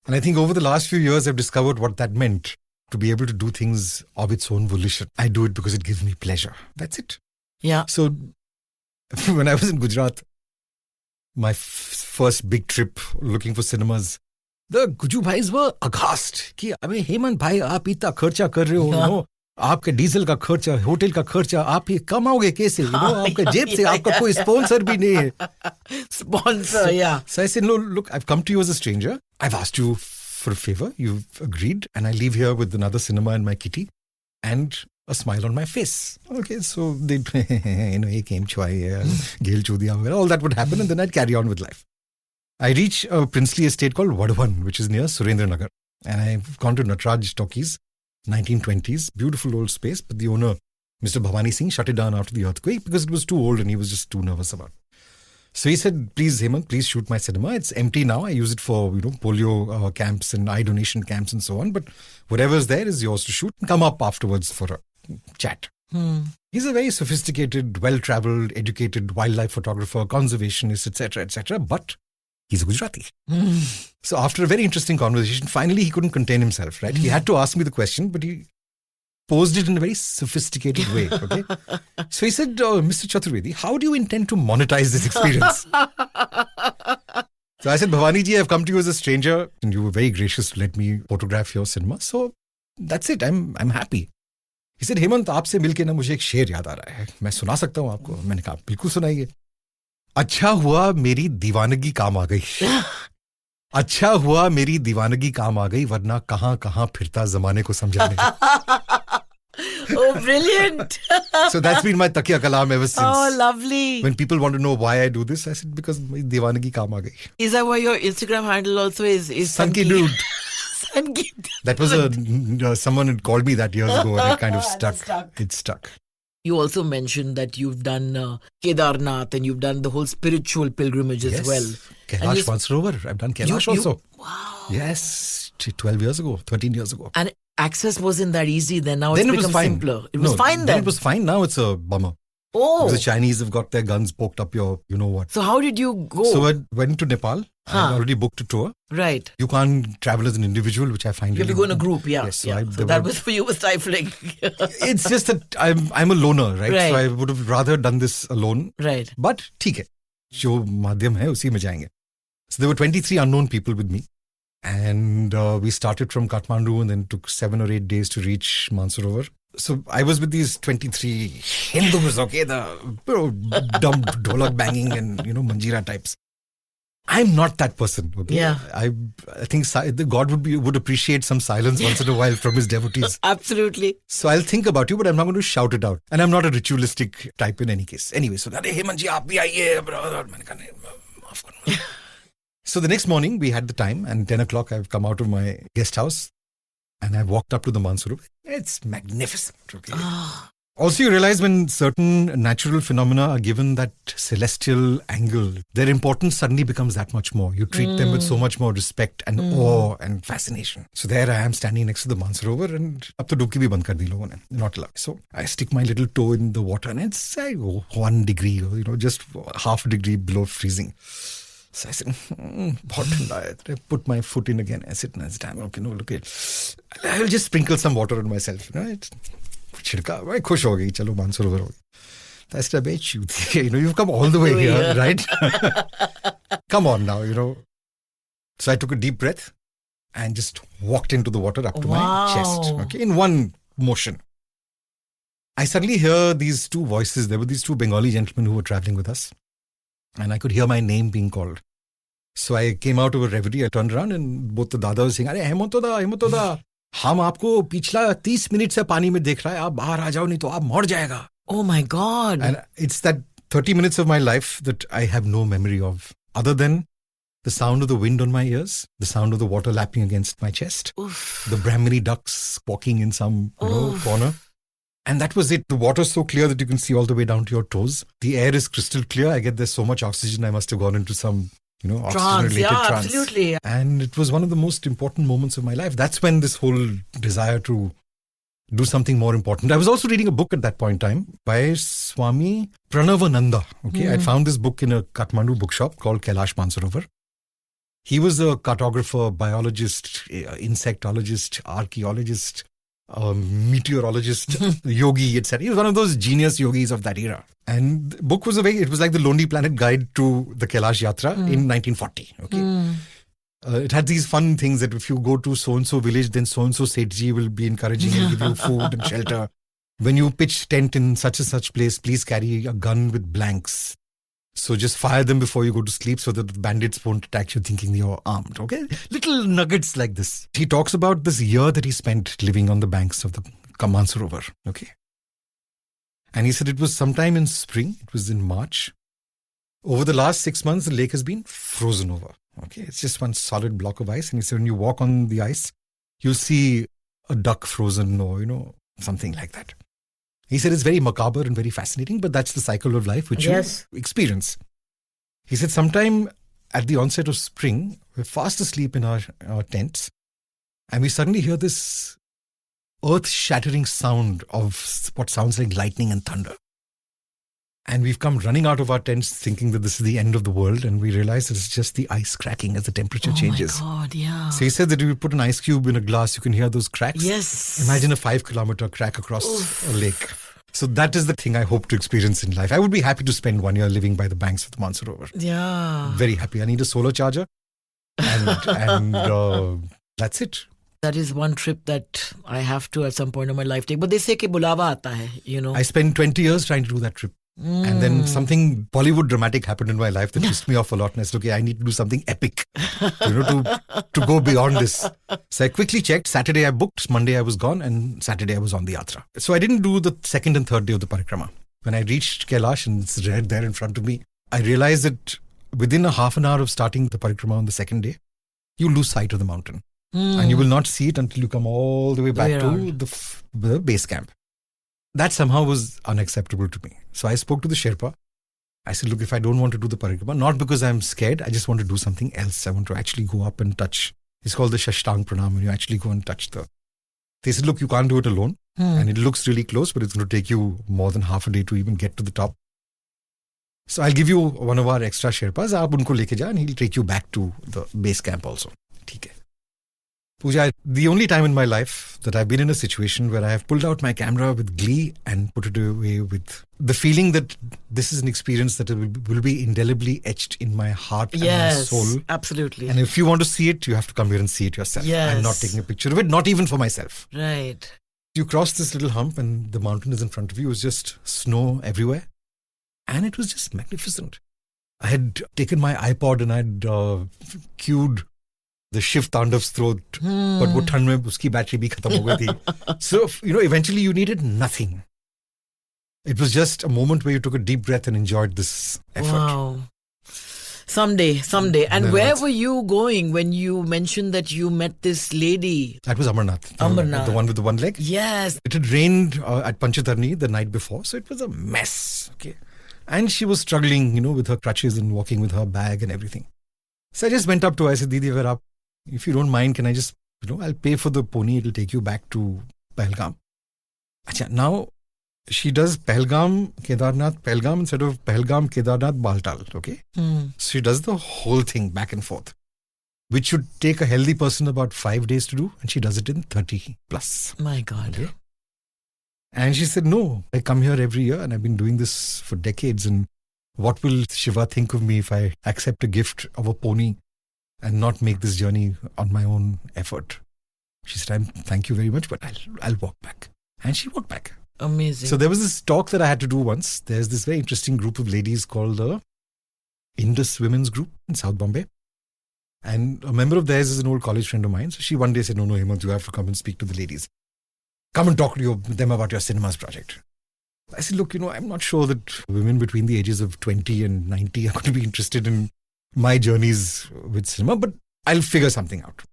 And I think over the last few years, I've discovered what that meant, to be able to do things of its own volition. I do it because it gives me pleasure. That's it. Yeah. So when I was in Gujarat, my first big trip looking for cinemas, the Guju bhais were aghast. Ki, Abhi Hemant bhai, aap itna kharcha kar rahe ho, you know, आपका diesel का खर्चा, hotel का खर्चा, आप ये कमाओगे कैसे? You know, आपका जेब से, आपका कोई स्पॉन्सर भी नहीं है. Sponsor, yeah. So I said, no, look, I've come to you as a stranger. I've asked you for a favor. You've agreed. And I leave here with another cinema in my kitty and a smile on my face. Okay, so they, he came chwai, Gail Chudia, all that would happen. And then I'd carry on with life. I reach a princely estate called Vadhavan, which is near Surendranagar. And I've gone to Natraj Talkies, 1920s, beautiful old space. But the owner, Mr. Bhavani Singh, shut it down after the earthquake because it was too old and he was just too nervous about it. So he said, please, Hemant, please shoot my cinema. It's empty now. I use it for, polio camps and eye donation camps and so on. But whatever's there is yours to shoot. Come up afterwards for a chat. He's a very sophisticated, well-traveled, educated wildlife photographer, conservationist, etc., etc. But he's a Gujarati. So after a very interesting conversation, finally he couldn't contain himself, right? He had to ask me the question, but he posed it in a very sophisticated way, okay? So he said, Mr. Chaturvedi, how do you intend to monetize this experience? So I said, Bhavani ji, I've come to you as a stranger and you were very gracious to let me photograph your cinema. So that's it. I'm happy. He said, Hemant, आपसे मिलके ना मुझे एक शेर याद आ रहा है. मैं सुना सकता हूँ आपको? मैंने कहा, बिल्कुल सुनाइए. अच्छा हुआ मेरी दीवानगी काम आ गई. अच्छा हुआ मेरी दीवानगी काम आ गई, वरना कहाँ कहाँ फिरता जमाने को समझाने. Oh, brilliant. So that's been my takiya kalam ever since. Oh, lovely. When people want to know why I do this, I said, because my divanagi kaam aa gayi. Is that why your Instagram handle also is Sanki Dude. Sanki. That was someone had called me that years ago and it kind of stuck. It stuck. You also mentioned that you've done Kedarnath and you've done the whole spiritual pilgrimage as well. Kailash Mansarovar. I've done Kailash also. Wow. Yes, 12 years ago, 13 years ago. And access wasn't that easy then. Now then it's it was become fine. simpler. It was fine then. It was fine. Now it's a bummer. Oh. Because the Chinese have got their guns poked up your, you know what. So how did you go? So I went to Nepal. I had already booked a tour. Right. You can't travel as an individual, which I find You have to go in a group, yeah. Yes, so yeah. So that was for you was stifling. It's just that I'm a loner, right? So I would have rather done this alone. Right. But ठीक है, जो माध्यम है उसी में जाएंगे. So there were 23 unknown people with me. And we started from Kathmandu and then took 7 or 8 days to reach Mansarovar. So I was with these 23 Hindus, okay, the dumb dholak banging and, manjira types. I'm not that person, okay? Yeah. I think God would appreciate some silence once in a while from his devotees. Absolutely. So I'll think about you, but I'm not going to shout it out. And I'm not a ritualistic type in any case. Anyway, so Hemant ji, aap bhi aiye, brother. So the next morning, we had the time, and 10 o'clock, I've come out of my guest house, and I've walked up to the Mansarovar. It's magnificent, okay? Also, you realize when certain natural phenomena are given that celestial angle, their importance suddenly becomes that much more. You treat them with so much more respect and awe and fascination. So there I am standing next to the Mansarovar, and ab to dubki bhi band kar di logon ne, not allowed. So I stick my little toe in the water, and it's 1 degree, just half a degree below freezing. So I said, बहुत ठंडा है. I put my foot in again. I said, nice time. Okay, no, look it. I'll just sprinkle some water on myself. छिड़का, मैं खुश हो गई. चलो मानसरोवर हो गई. I said, I bet you, you've come all the way here, right? Come on now, So I took a deep breath and just walked into the water up to my chest. Okay, in one motion. I suddenly hear these two voices. There were these two Bengali gentlemen who were traveling with us. And I could hear my name being called. So I came out of a reverie. I turned around and both the Dada were saying, Arey, Hemantoda, हम आपको पिछला 30 minute से पानी में देख रहा है. आप बाहर आ जाओ नहीं तो आप मर जाएगा. Oh my God. And it's that 30 minutes of my life that I have no memory of, other than the sound of the wind on my ears, the sound of the water lapping against my chest, Oof. the Brahmini ducks walking in some Oof. corner. And that was it. The water's so clear that you can see all the way down to your toes. The air is crystal clear. I get there's so much oxygen, I must have gone into some, oxygen-related trance. Absolutely. And it was one of the most important moments of my life. That's when this whole desire to do something more important. I was also reading a book at that point in time by Swami Pranavananda. Okay, I found this book in a Kathmandu bookshop called Kailash Mansarovar. He was a cartographer, biologist, insectologist, archaeologist, meteorologist, yogi, etc. He was one of those genius yogis of that era. And the book was it was like the Lonely Planet Guide to the Kailash Yatra in 1940. Okay. It had these fun things that if you go to so-and-so village, then so-and-so Sethji will be encouraging and give you food and shelter. When you pitch tent in such and such place, please carry a gun with blanks. So just fire them before you go to sleep so that the bandits won't attack you thinking you're armed. Okay? Little nuggets like this. He talks about this year that he spent living on the banks of the Mansarovar. Okay? And he said it was sometime in spring. It was in March. Over the last 6 months, the lake has been frozen over. Okay, it's just one solid block of ice. And he said when you walk on the ice, you'll see a duck frozen or, something like that. He said it's very macabre and very fascinating, but that's the cycle of life which you experience. He said sometime at the onset of spring, we're fast asleep in our tents, and we suddenly hear this earth-shattering sound of what sounds like lightning and thunder. And we've come running out of our tents thinking that this is the end of the world, and we realize it's just the ice cracking as the temperature changes. Oh my God, yeah. So he said that if you put an ice cube in a glass, you can hear those cracks. Yes. Imagine a 5-kilometer crack across a lake. So that is the thing I hope to experience in life. I would be happy to spend 1 year living by the banks of the Mansarovar. Yeah. Very happy. I need a solar charger, and that's it. That is one trip that I have to at some point in my life take. But they say que bulawa aata hai, I spent 20 years trying to do that trip. And then something Bollywood dramatic happened in my life that pissed me off a lot. And I said, okay, I need to do something epic, to go beyond this. So I quickly checked. Saturday I booked, Monday I was gone, and Saturday I was on the yatra. So I didn't do the second and third day of the parikrama. When I reached Kailash and it's right there in front of me, I realized that within a half an hour of starting the parikrama on the second day, you lose sight of the mountain. And you will not see it until you come all the way back to the base camp. That somehow was unacceptable to me. So I spoke to the Sherpa. I said, look, if I don't want to do the parikrama, not because I'm scared, I just want to do something else. I want to actually go up and touch. It's called the Shashtang Pranam, when you actually go and touch the... They said, look, you can't do it alone. And it looks really close, but it's going to take you more than half a day to even get to the top. So I'll give you one of our extra Sherpas. Aap unko leke ja, and he'll take you back to the base camp also. Okay. Pooja, the only time in my life that I've been in a situation where I have pulled out my camera with glee and put it away with the feeling that this is an experience that will be indelibly etched in my heart and my soul. Yes, absolutely. And if you want to see it, you have to come here and see it yourself. Yes. I'm not taking a picture of it, not even for myself. Right. You cross this little hump and the mountain is in front of you. It's just snow everywhere. And it was just magnificent. I had taken my iPod and I'd cued the Shiv Tandav's throat, but wo thand mein uski battery bhi khatam ho gayi thi. So, eventually you needed nothing. It was just a moment where you took a deep breath and enjoyed this effort. Wow. Someday. And where were you going when you mentioned that you met this lady? That was Amarnath. The one with the one leg? Yes. It had rained at Panchatarni the night before, so it was a mess. Okay. And she was struggling, with her crutches and walking with her bag and everything. So I just went up to her. I said, Didi, if you don't mind, can I just, I'll pay for the pony. It'll take you back to Pahalgam. Now, she does Pahalgam, Pahalgam instead of Pahalgam, Kedarnath, Baltal. Okay? So she does the whole thing back and forth, which should take a healthy person about 5 days to do. And she does it in 30 plus. My God. Okay? And she said, no, I come here every year and I've been doing this for decades. And what will Shiva think of me if I accept a gift of a pony and not make this journey on my own effort? She said, thank you very much, but I'll walk back. And she walked back. Amazing. So there was this talk that I had to do once. There's this very interesting group of ladies called the Indus Women's Group in South Bombay. And a member of theirs is an old college friend of mine. So she one day said, no, Hemant, you have to come and speak to the ladies. Come and talk to them about your cinemas project. I said, look, I'm not sure that women between the ages of 20 and 90 are going to be interested in my journeys with cinema, but I'll figure something out.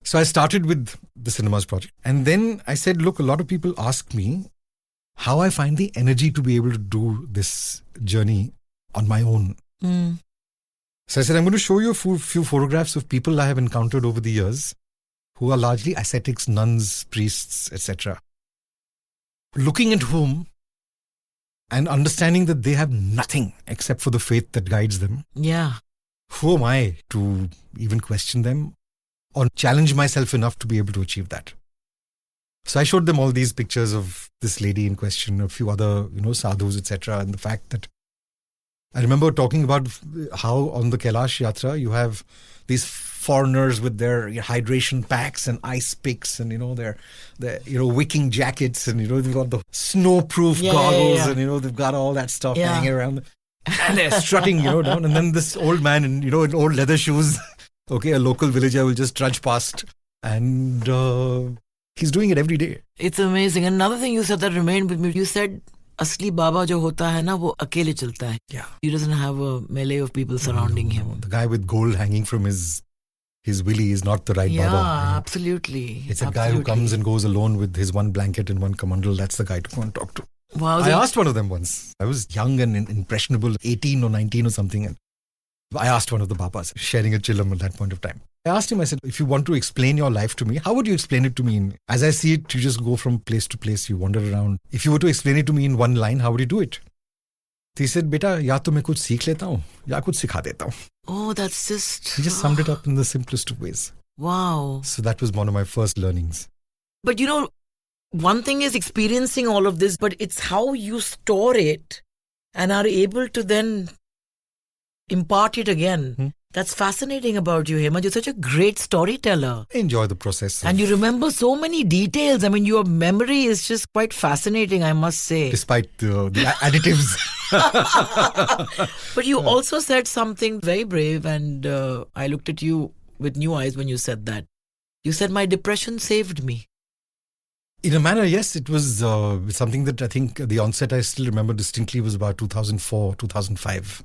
So I started with the Cinemas project. And then I said, look, a lot of people ask me how I find the energy to be able to do this journey on my own. So I said, I'm going to show you a few photographs of people I have encountered over the years who are largely ascetics, nuns, priests, etc. Looking at whom and understanding that they have nothing except for the faith that guides them. Yeah. Who am I to even question them or challenge myself enough to be able to achieve that? So I showed them all these pictures of this lady in question, a few other, sadhus, etc. And the fact that I remember talking about how on the Kailash Yatra you have these foreigners with their hydration packs and ice picks and their wicking jackets and they've got the snowproof goggles and they've got all that stuff hanging around and they're strutting down, and then this old man in old leather shoes, a local villager will just trudge past, and he's doing it every day. It's amazing. Another thing you said that remained with me, you said Asli Baba jo hota hai na, wo akele chalta hai. Yeah. He doesn't have a melee of people surrounding him. The guy with gold hanging from his willy is not the right Baba. Yeah, absolutely. It's a guy who comes and goes alone with his one blanket and one kamandal. That's the guy to go and talk to. Wow. I asked one of them once. I was young and impressionable, 18 or 19 or something. And I asked one of the Babas, sharing a chillam at that point of time. I asked him, I said, if you want to explain your life to me, how would you explain it to me? As I see it, you just go from place to place, you wander around. If you were to explain it to me in one line, how would you do it? He said, beta, ya to main kuch seekh leta hu, ya kuch sikha deta hu. Oh, that's just... He just summed it up in the simplest of ways. Wow. So that was one of my first learnings. But one thing is experiencing all of this, but it's how you store it and are able to then impart it again. That's fascinating about you, Hemant. You're such a great storyteller. I enjoy the process. And you remember so many details. I mean, your memory is just quite fascinating, I must say. Despite the additives. But you also said something very brave, and I looked at you with new eyes when you said that. You said, my depression saved me. In a manner, yes. It was something that I think the onset I still remember distinctly was about 2004, 2005.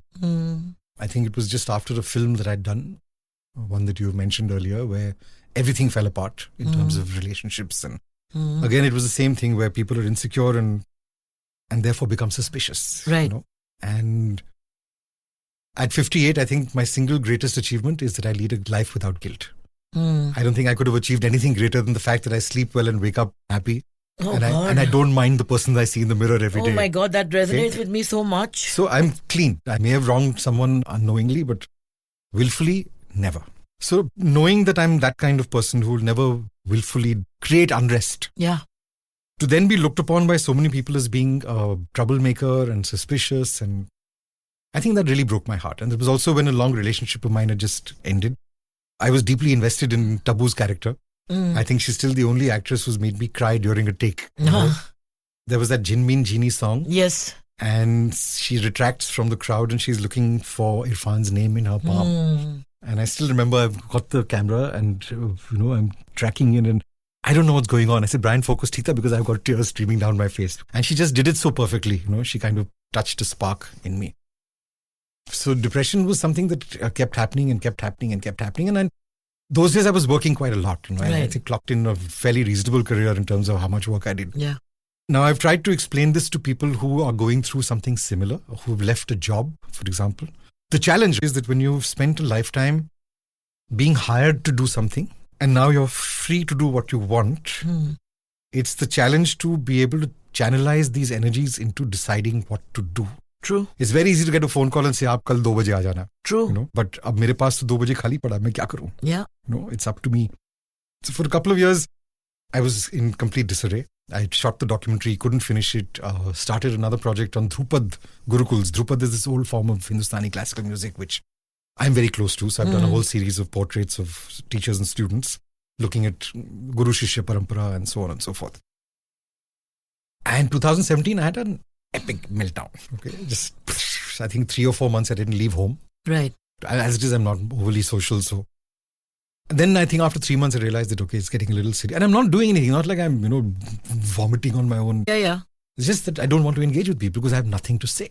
I think it was just after a film that I'd done, one that you mentioned earlier, where everything fell apart in terms of relationships. And again, it was the same thing where people are insecure and therefore become suspicious. Right. And at 58, I think my single greatest achievement is that I lead a life without guilt. I don't think I could have achieved anything greater than the fact that I sleep well and wake up happy. And I don't mind the person I see in the mirror every day. Oh my God, that resonates with me so much. So I'm clean. I may have wronged someone unknowingly, but willfully, never. So knowing that I'm that kind of person who will never willfully create unrest. Yeah. To then be looked upon by so many people as being a troublemaker and suspicious, and I think that really broke my heart. And it was also when a long relationship of mine had just ended. I was deeply invested in Tabu's character. I think she's still the only actress who's made me cry during a take. There was that Jinmin Genie song. Yes. And she retracts from the crowd and she's looking for Irfan's name in her palm. And I still remember I've got the camera and, I'm tracking in and I don't know what's going on. I said, Brian, focus Tita, because I've got tears streaming down my face. And she just did it so perfectly. She kind of touched a spark in me. So depression was something that kept happening and kept happening and kept happening. And those days I was working quite a lot. Right. I think clocked in a fairly reasonable career in terms of how much work I did. Yeah. Now I've tried to explain this to people who are going through something similar, who've left a job, for example. The challenge is that when you've spent a lifetime being hired to do something and now you're free to do what you want, it's the challenge to be able to channelize these energies into deciding what to do. True. It's very easy to get a phone call and say, "Aap kal 2 baje aa jana." True. But ab mere paas to 2 baje khali pada, main kya karu? Yeah. It's up to me. So for a couple of years, I was in complete disarray. I shot the documentary, couldn't finish it, started another project on Dhrupad Gurukuls. Dhrupad is this old form of Hindustani classical music, which I'm very close to. So I've done a whole series of portraits of teachers and students, looking at Guru Shishya Parampara and so on and so forth. And 2017, I had an epic meltdown. Just, I think 3 or 4 months I didn't leave home. Right. As it is, I'm not overly social, so. And then I think after 3 months I realized that, it's getting a little silly. And I'm not doing anything, not like I'm, vomiting on my own. Yeah. It's just that I don't want to engage with people because I have nothing to say.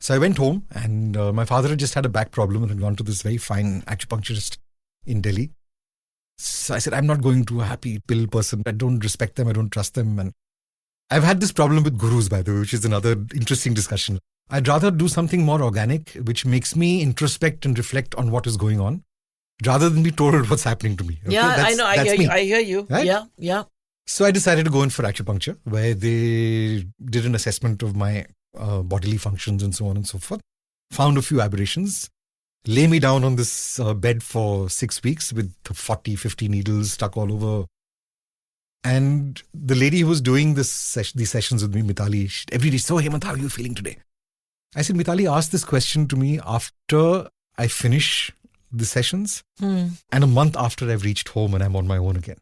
So I went home, and my father had just had a back problem and had gone to this very fine acupuncturist in Delhi. So I said, I'm not going to a happy pill person. I don't respect them. I don't trust them. And I've had this problem with gurus, by the way, which is another interesting discussion. I'd rather do something more organic, which makes me introspect and reflect on what is going on, rather than be told what's happening to me. Okay? Yeah, I know. I hear you. Right? Yeah. So I decided to go in for acupuncture, where they did an assessment of my bodily functions and so on and so forth. Found a few aberrations. Lay me down on this bed for 6 weeks with 40, 50 needles stuck all over. And the lady who was doing these sessions with me, Mitali, every day, so Hemant, how are you feeling today? I said, Mitali, ask this question to me after I finish the sessions and a month after I've reached home and I'm on my own again.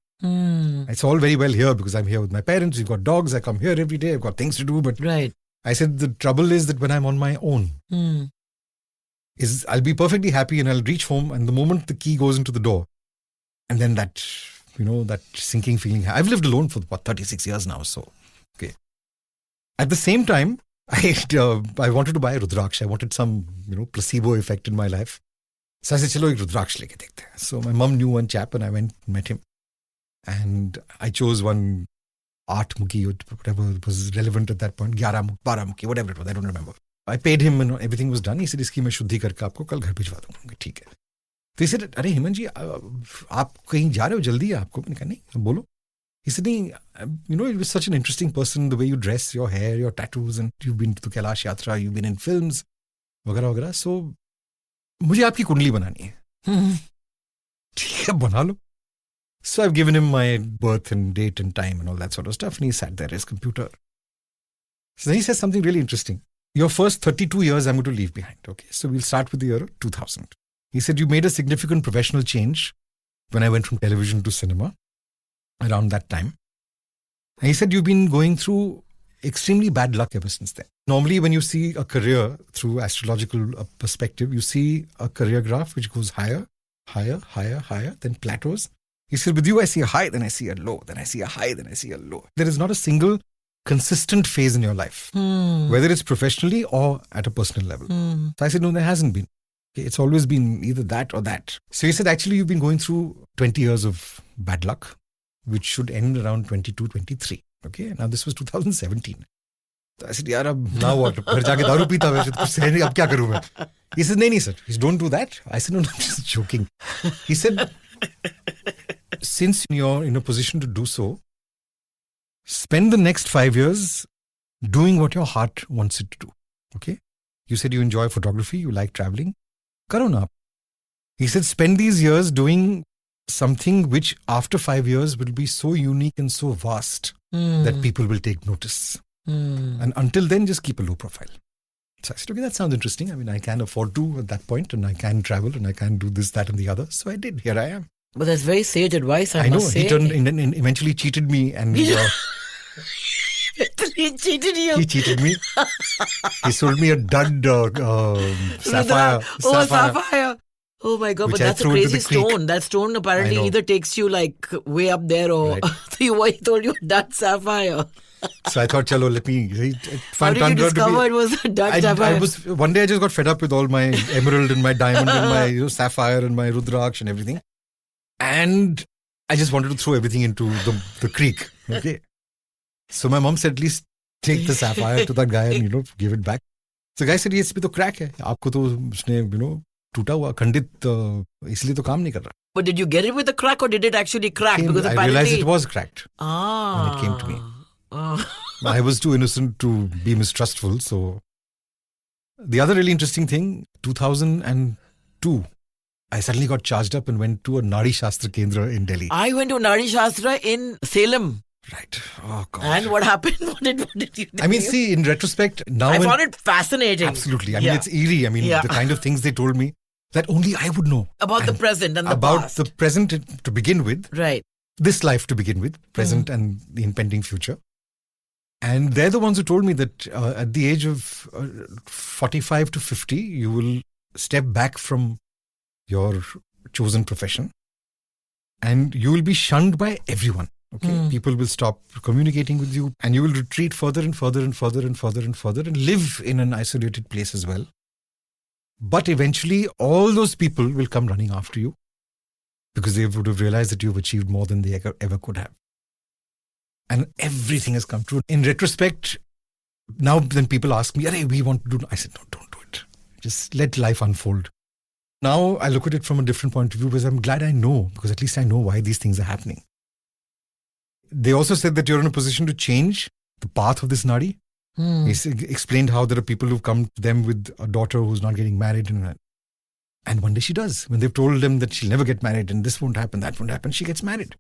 It's all very well here because I'm here with my parents. We've got dogs. I come here every day. I've got things to do. But right. I said, the trouble is that when I'm on my own, I'll be perfectly happy and I'll reach home, and the moment the key goes into the door, and then that sinking feeling. I've lived alone for 36 years now. So, okay. At the same time, I wanted to buy a Rudraksh. I wanted some, placebo effect in my life. So I said, chalo, ek Rudraksh leke dekhte hain. So my mum knew one chap and I went and met him. And I chose one 8 mukhi, whatever was relevant at that point, 11 mukhi, 12 mukhi, whatever it was, I don't remember. I paid him and everything was done. He said, iski main shuddhi karke aapko kal ghar bhijwa dunga. ठीक है. So he said, अरे हेमंत जी, आप कहीं जा रहे हो, जल्दी है आपको? मैंने कहा नहीं, बोलो. He said, you was such an interesting person, the way you dress, your hair, your tattoos, and you've been to Kailash Yatra, you've been in films, वगैरह वगैरह. So मुझे आपकी कुंडली बनानी है. ठीक है, बना लो. So I've given him my birth and date and time and all that sort of stuff, and he sat there at his computer. So then he says something really interesting. Your first 32 years I'm going to leave behind. Okay, so we'll start with the year 2000. He said, you made a significant professional change when I went from television to cinema around that time. And he said, you've been going through extremely bad luck ever since then. Normally, when you see a career through astrological perspective, you see a career graph which goes higher, higher, higher, higher, then plateaus. He said, with you, I see a high, then I see a low, then I see a high, then I see a low. There is not a single consistent phase in your life, whether it's professionally or at a personal level. So I said, no, there hasn't been. Okay, it's always been either that or that. So he said, actually, you've been going through 20 years of bad luck, which should end around 22, 23. Okay, now this was 2017. So I said, yaar, now what? Ghar jaake daru peeta hai, kuch hai nahi, ab kya karu main? He said, nahi, sir, don't do that. I said, no, I'm just joking. He said, since you're in a position to do so, spend the next 5 years doing what your heart wants it to do. Okay? You said you enjoy photography, you like traveling. Karo na. He said, spend these years doing something which after 5 years will be so unique and so vast that people will take notice. And until then, just keep a low profile. So I said, okay, that sounds interesting. I mean, I can afford to at that point, and I can travel, and I can do this, that, and the other. So I did. Here I am. But that's very sage advice, I know. must say. He turned and eventually cheated me, and he cheated you. He cheated me. He sold me a dud sapphire. Sapphire. Oh my God, but that's a crazy stone. That stone apparently either takes you like way up there or he told you dud sapphire. So I thought, chalo, let me find. How did you discover it was a dud sapphire? One day I just got fed up with all my emerald and my diamond and my sapphire and my rudraksh and everything. And I just wanted to throw everything into the creek. Okay. So my mom said, at least take the sapphire to that guy and, give it back. So the guy said, yes, it's a crack. Aapko to usne, टूटा हुआ खंडित इसलिए तो काम नहीं कर रहा. But did you get it with a crack or did it actually crack? Because I realized it was cracked when it came to me. I was too innocent to be mistrustful. So the other really interesting thing, 2002, I suddenly got charged up and went to a Nadi Shastra Kendra in Delhi. I went to Nadi Shastra in Salem. Right. Oh, God. And what happened? What did you do? I mean, see, in retrospect, now I found it fascinating. Absolutely. I mean, it's eerie. I mean, the kind of things they told me that only I would know. About the present and the past. About the present to begin with. Right. This life to begin with. Present and the impending future. And they're the ones who told me that at the age of 45 to 50, you will step back from your chosen profession. And you will be shunned by everyone. Okay, people will stop communicating with you, and you will retreat further and further and further and further and further, and live in an isolated place as well. But eventually, all those people will come running after you because they would have realized that you've achieved more than they ever could have. And everything has come true. In retrospect, now when people ask me, "Arey, we want to do," I said, "No, don't do it. Just let life unfold." Now I look at it from a different point of view because I'm glad I know, because at least I know why these things are happening. They also said that you're in a position to change the path of this nadi. He explained how there are people who've come to them with a daughter who's not getting married, and one day she does. When they've told them that she'll never get married and this won't happen, that won't happen, she gets married.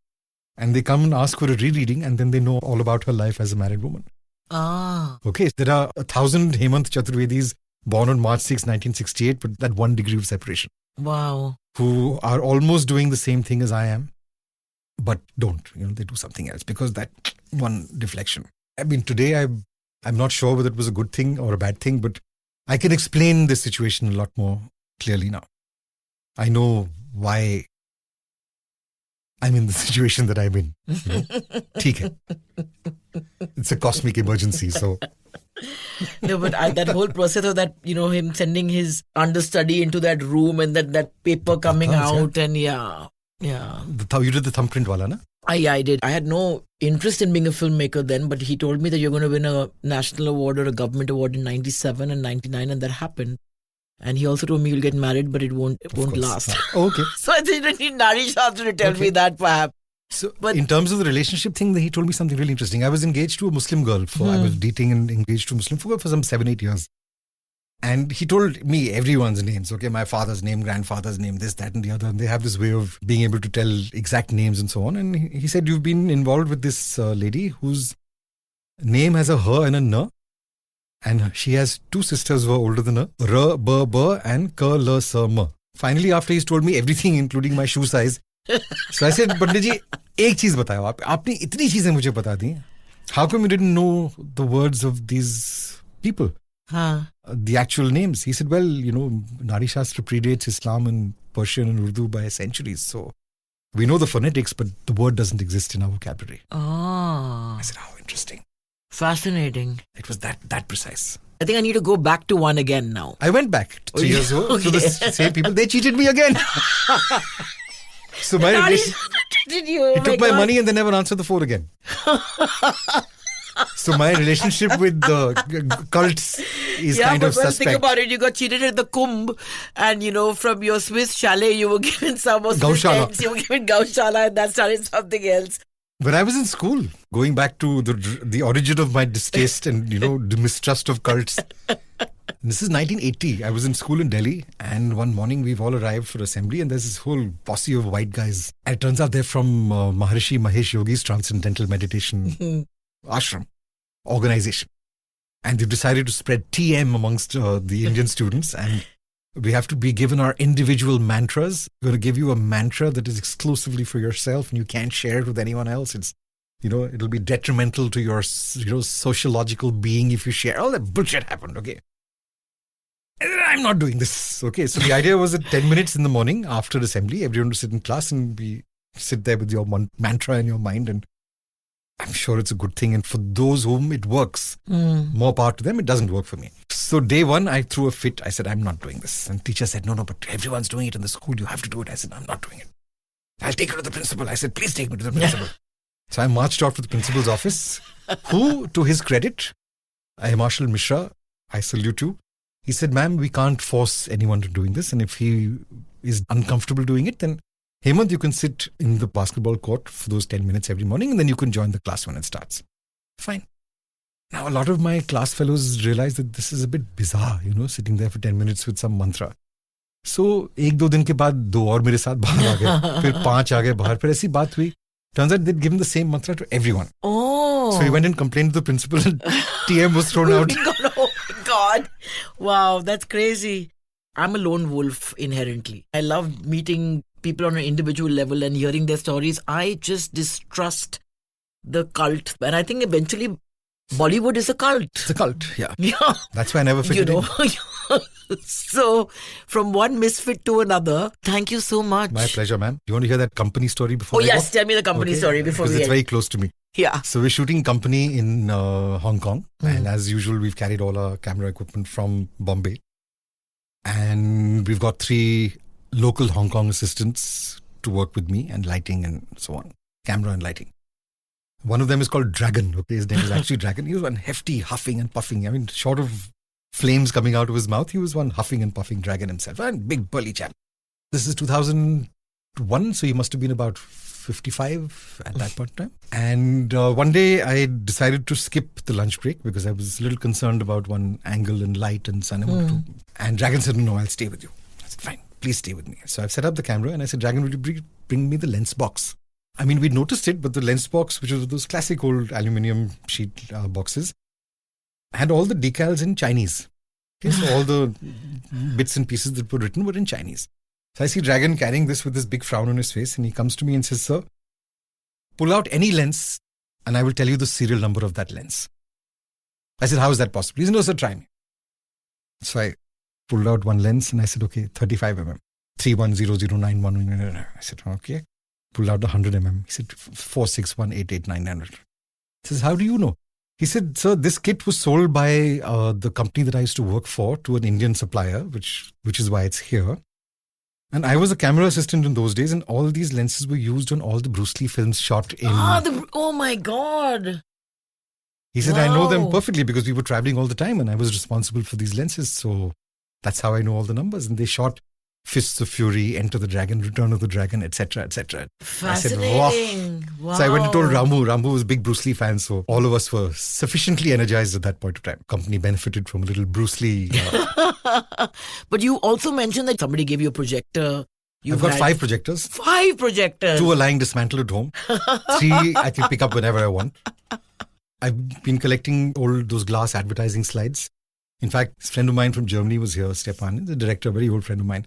And they come and ask for a rereading, and then they know all about her life as a married woman. Okay, there are 1,000 Hemant Chaturvedis born on March 6, 1968, but that 1 degree of separation. Wow. Who are almost doing the same thing as I am, but don't. They do something else because that one deflection. I mean, today I'm not sure whether it was a good thing or a bad thing, but I can explain this situation a lot more clearly now. I know why I'm in the situation that I'm in. Theek hai. It's a cosmic emergency, so... No, but that whole process of that, him sending his understudy into that room and that paper coming out, and yeah. You did the thumbprint wala, na? I did. I had no interest in being a filmmaker then, but he told me that you're going to win a national award or a government award in 97 and 99, and that happened. And he also told me you'll get married, but it won't last. Okay. So I didn't need Nari Shastri to tell me that, perhaps. So, in terms of the relationship thing, he told me something really interesting. I was engaged to a Muslim girl. I was dating and engaged to a Muslim for some 7-8 years. And he told me everyone's names. Okay, my father's name, grandfather's name, this, that, and the other. And they have this way of being able to tell exact names and so on. And he said, you've been involved with this lady whose name has a her and a na. And she has 2 sisters who are older than her. R, B, B, and K, L, S, M. Finally, after he's told me everything, including my shoe size. So I said, Pandit ji, एक चीज बताओ आप आपने इतनी चीजें मुझे बता दी. How come you didn't know the words of these people? The actual names. He said, well, Nari Shastra predates Islam and Persian and Urdu by centuries. So we know the phonetics, but the word doesn't exist in our vocabulary. I said, how interesting. Fascinating. It was that precise. I think I need to go back to one again now. I went back 3 years ago to the same people. They cheated me again. So my he took my money and they never answered the phone again. So my relationship with the cults is kind of suspect. Think about it. You got cheated at the Kumbh, and from your Swiss chalet, you were given some of Gaushala. You were given Gaushala, and that started something else. When I was in school, going back to the origin of my distaste and the mistrust of cults. This is 1980. I was in school in Delhi, and one morning we've all arrived for assembly, and there's this whole posse of white guys. And it turns out they're from Maharishi Mahesh Yogi's Transcendental Meditation Ashram organization. And they've decided to spread TM amongst the Indian students, and we have to be given our individual mantras. We're going to give you a mantra that is exclusively for yourself, and you can't share it with anyone else. It's it'll be detrimental to your sociological being if you share. All that bullshit happened, okay? I'm not doing this. Okay, so the idea was that 10 minutes in the morning after assembly, everyone would sit in class and we sit there with your mantra in your mind, and I'm sure it's a good thing. And for those whom it works, more power to them. It doesn't work for me. So day 1, I threw a fit. I said, I'm not doing this. And teacher said, no, but everyone's doing it in the school. You have to do it. I said, I'm not doing it. I'll take it to the principal. I said, please take me to the principal. So I marched off to the principal's office, who, to his credit, Marshal Mishra, I salute you. He said, ma'am, we can't force anyone to doing this. And if he is uncomfortable doing it, then Hemant, you can sit in the basketball court for those 10 minutes every morning, and then you can join the class when it starts. Fine. Now, a lot of my class fellows realize that this is a bit bizarre, sitting there for 10 minutes with some mantra. So, 1-2 दिन के बाद 2 और मेरे साथ बाहर आ गए, फिर 5 आ गए बाहर, फिर ऐसी बात हुई. Turns out they'd given the same mantra to everyone. Oh. So he went and complained to the principal, and TM was thrown out. Oh my God. Wow, that's crazy. I'm a lone wolf inherently. I love meeting people on an individual level and hearing their stories. I just distrust the cult. And I think eventually Bollywood is a cult. It's a cult, yeah. Yeah. That's why I never figured it. So, from one misfit to another, thank you so much. My pleasure, ma'am. You want to hear that company story before Oh, I yes, go? tell me the company story before Because we it's end. very close to me. Yeah. So we're shooting company in Hong Kong. And as usual, we've carried all our camera equipment from Bombay. And we've got 3 local Hong Kong assistants to work with me and lighting and so on. Camera and lighting. One of them is called Dragon. Okay, his name is actually Dragon. He was one hefty huffing and puffing. I mean, short of flames coming out of his mouth, he was one huffing and puffing dragon himself. And big burly chap. This is 2001, so he must have been about 55 at that point in time. And one day I decided to skip the lunch break because I was a little concerned about one angle and light and sun. And Dragon said, no, I'll stay with you. I said, fine, please stay with me. So I've set up the camera and I said, Dragon, would you bring me the lens box? I mean, we noticed it, but the lens box, which was those classic old aluminium sheet boxes, had all the decals in Chinese. Okay, so all the bits and pieces that were written were in Chinese. So I see Dragon carrying this with this big frown on his face, and he comes to me and says, sir, pull out any lens and I will tell you the serial number of that lens. I said, how is that possible? He said, no, sir, try me. So I pulled out one lens and I said, okay, 35 mm, 310091. I said, okay. Pulled out the 100 mm. He said, 4618899. He says, how do you know? He said, sir, this kit was sold by the company that I used to work for to an Indian supplier, which is why it's here. And I was a camera assistant in those days, and all these lenses were used on all the Bruce Lee films shot in... Oh my God. He said, I know them perfectly because we were traveling all the time and I was responsible for these lenses. So that's how I know all the numbers. And they shot Fists of Fury, Enter the Dragon, Return of the Dragon, etc., etc. Fascinating. Wow. So I went and told Rambu. Rambu was a big Bruce Lee fan, so all of us were sufficiently energized at that point of time. Company benefited from a little Bruce Lee. But you also mentioned that somebody gave you a projector. I've got 5 projectors. 5 projectors. 2 are lying dismantled at home. 3 I can pick up whenever I want. I've been collecting all those glass advertising slides. In fact, a friend of mine from Germany was here, Stepan, the director, a very old friend of mine.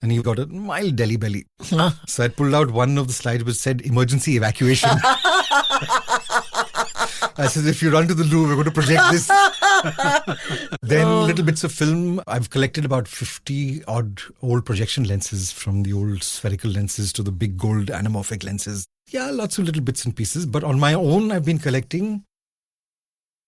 And he got a mild Delhi belly. So I pulled out one of the slides which said emergency evacuation. I said, if you run to the loo, we're going to project this. Then little bits of film. I've collected about 50 odd old projection lenses, from the old spherical lenses to the big gold anamorphic lenses. Yeah, lots of little bits and pieces. But on my own, I've been collecting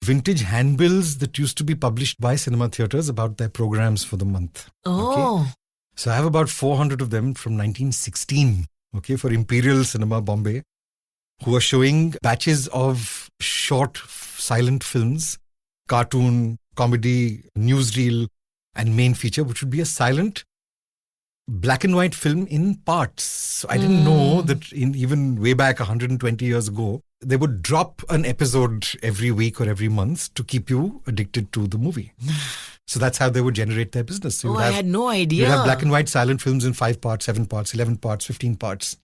vintage handbills that used to be published by cinema theatres about their programs for the month. Oh. Okay? So I have about 400 of them from 1916, okay, for Imperial Cinema Bombay, who are showing batches of short silent films, cartoon, comedy, newsreel, and main feature, which would be a silent black and white film in parts. So I didn't know that even way back 120 years ago, they would drop an episode every week or every month to keep you addicted to the movie. So that's how they would generate their business. So I had no idea. You'd have black and white silent films in 5 parts, 7 parts, 11 parts, 15 parts.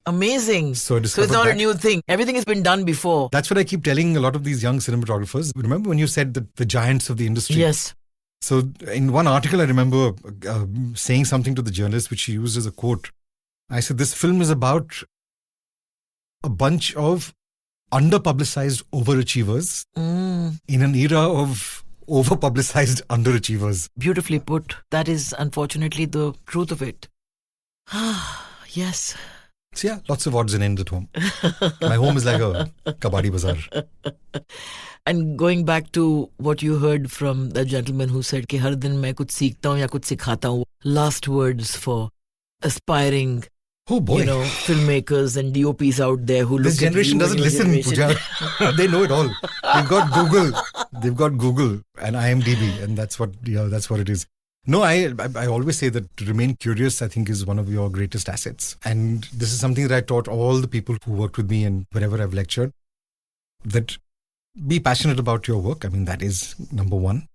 Amazing. So it's not a new thing. Everything has been done before. That's what I keep telling a lot of these young cinematographers. Remember when you said that the giants of the industry? Yes. So in one article, I remember saying something to the journalist, which she used as a quote. I said, this film is about a bunch of under-publicized overachievers in an era of over-publicized underachievers. Beautifully put. That is unfortunately the truth of it. Yes. So yeah, lots of odds and ends at home. My home is like a kabaddi bazaar. And going back to what you heard from the gentleman who said कि हर दिन मैं कुछ सीखता हूँ या कुछ सिखाता हूँ. Last words for aspiring, filmmakers and DOPs out there who this look generation at you doesn't listen, Pooja. They know it all. They've got Google and IMDb, and that's what it is. No, I always say that to remain curious, I think, is one of your greatest assets. And this is something that I taught all the people who worked with me and wherever I've lectured, that be passionate about your work. I mean, that is number one.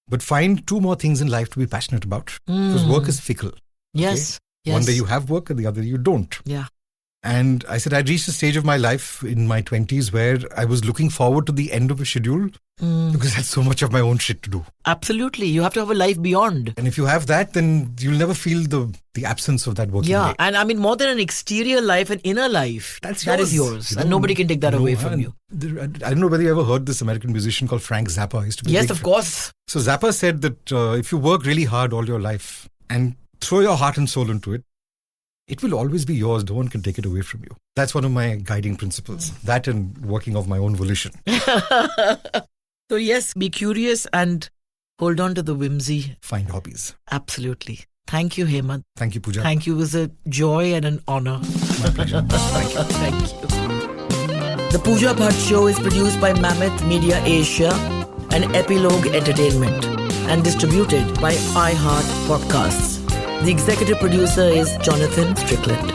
But find 2 more things in life to be passionate about. Because work is fickle. Yes. Okay? One day you have work and the other you don't. Yeah. And I said I'd reached a stage of my life in my 20s where I was looking forward to the end of a schedule because I had so much of my own shit to do. Absolutely. You have to have a life beyond. And if you have that, then you'll never feel the absence of that working Yeah. day. And I mean, more than an exterior life, an inner life. That is yours. You And know, nobody can take that away from you. I don't know whether you ever heard this American musician called Frank Zappa. He used to be a Yes, big of fan. course. So Zappa said that if you work really hard all your life and throw your heart and soul into it, it will always be yours. No one can take it away from you. That's one of my guiding principles. That and working of my own volition. So yes, be curious and hold on to the whimsy. Find hobbies. Absolutely. Thank you, Hemant. Thank you, Pooja. Thank you. It was a joy and an honor. My pleasure. Thank you. Thank you. The Pooja Bhatt Show is produced by Mammoth Media Asia and Epilogue Entertainment and distributed by iHeart Podcasts. The executive producer is Jonathan Strickland.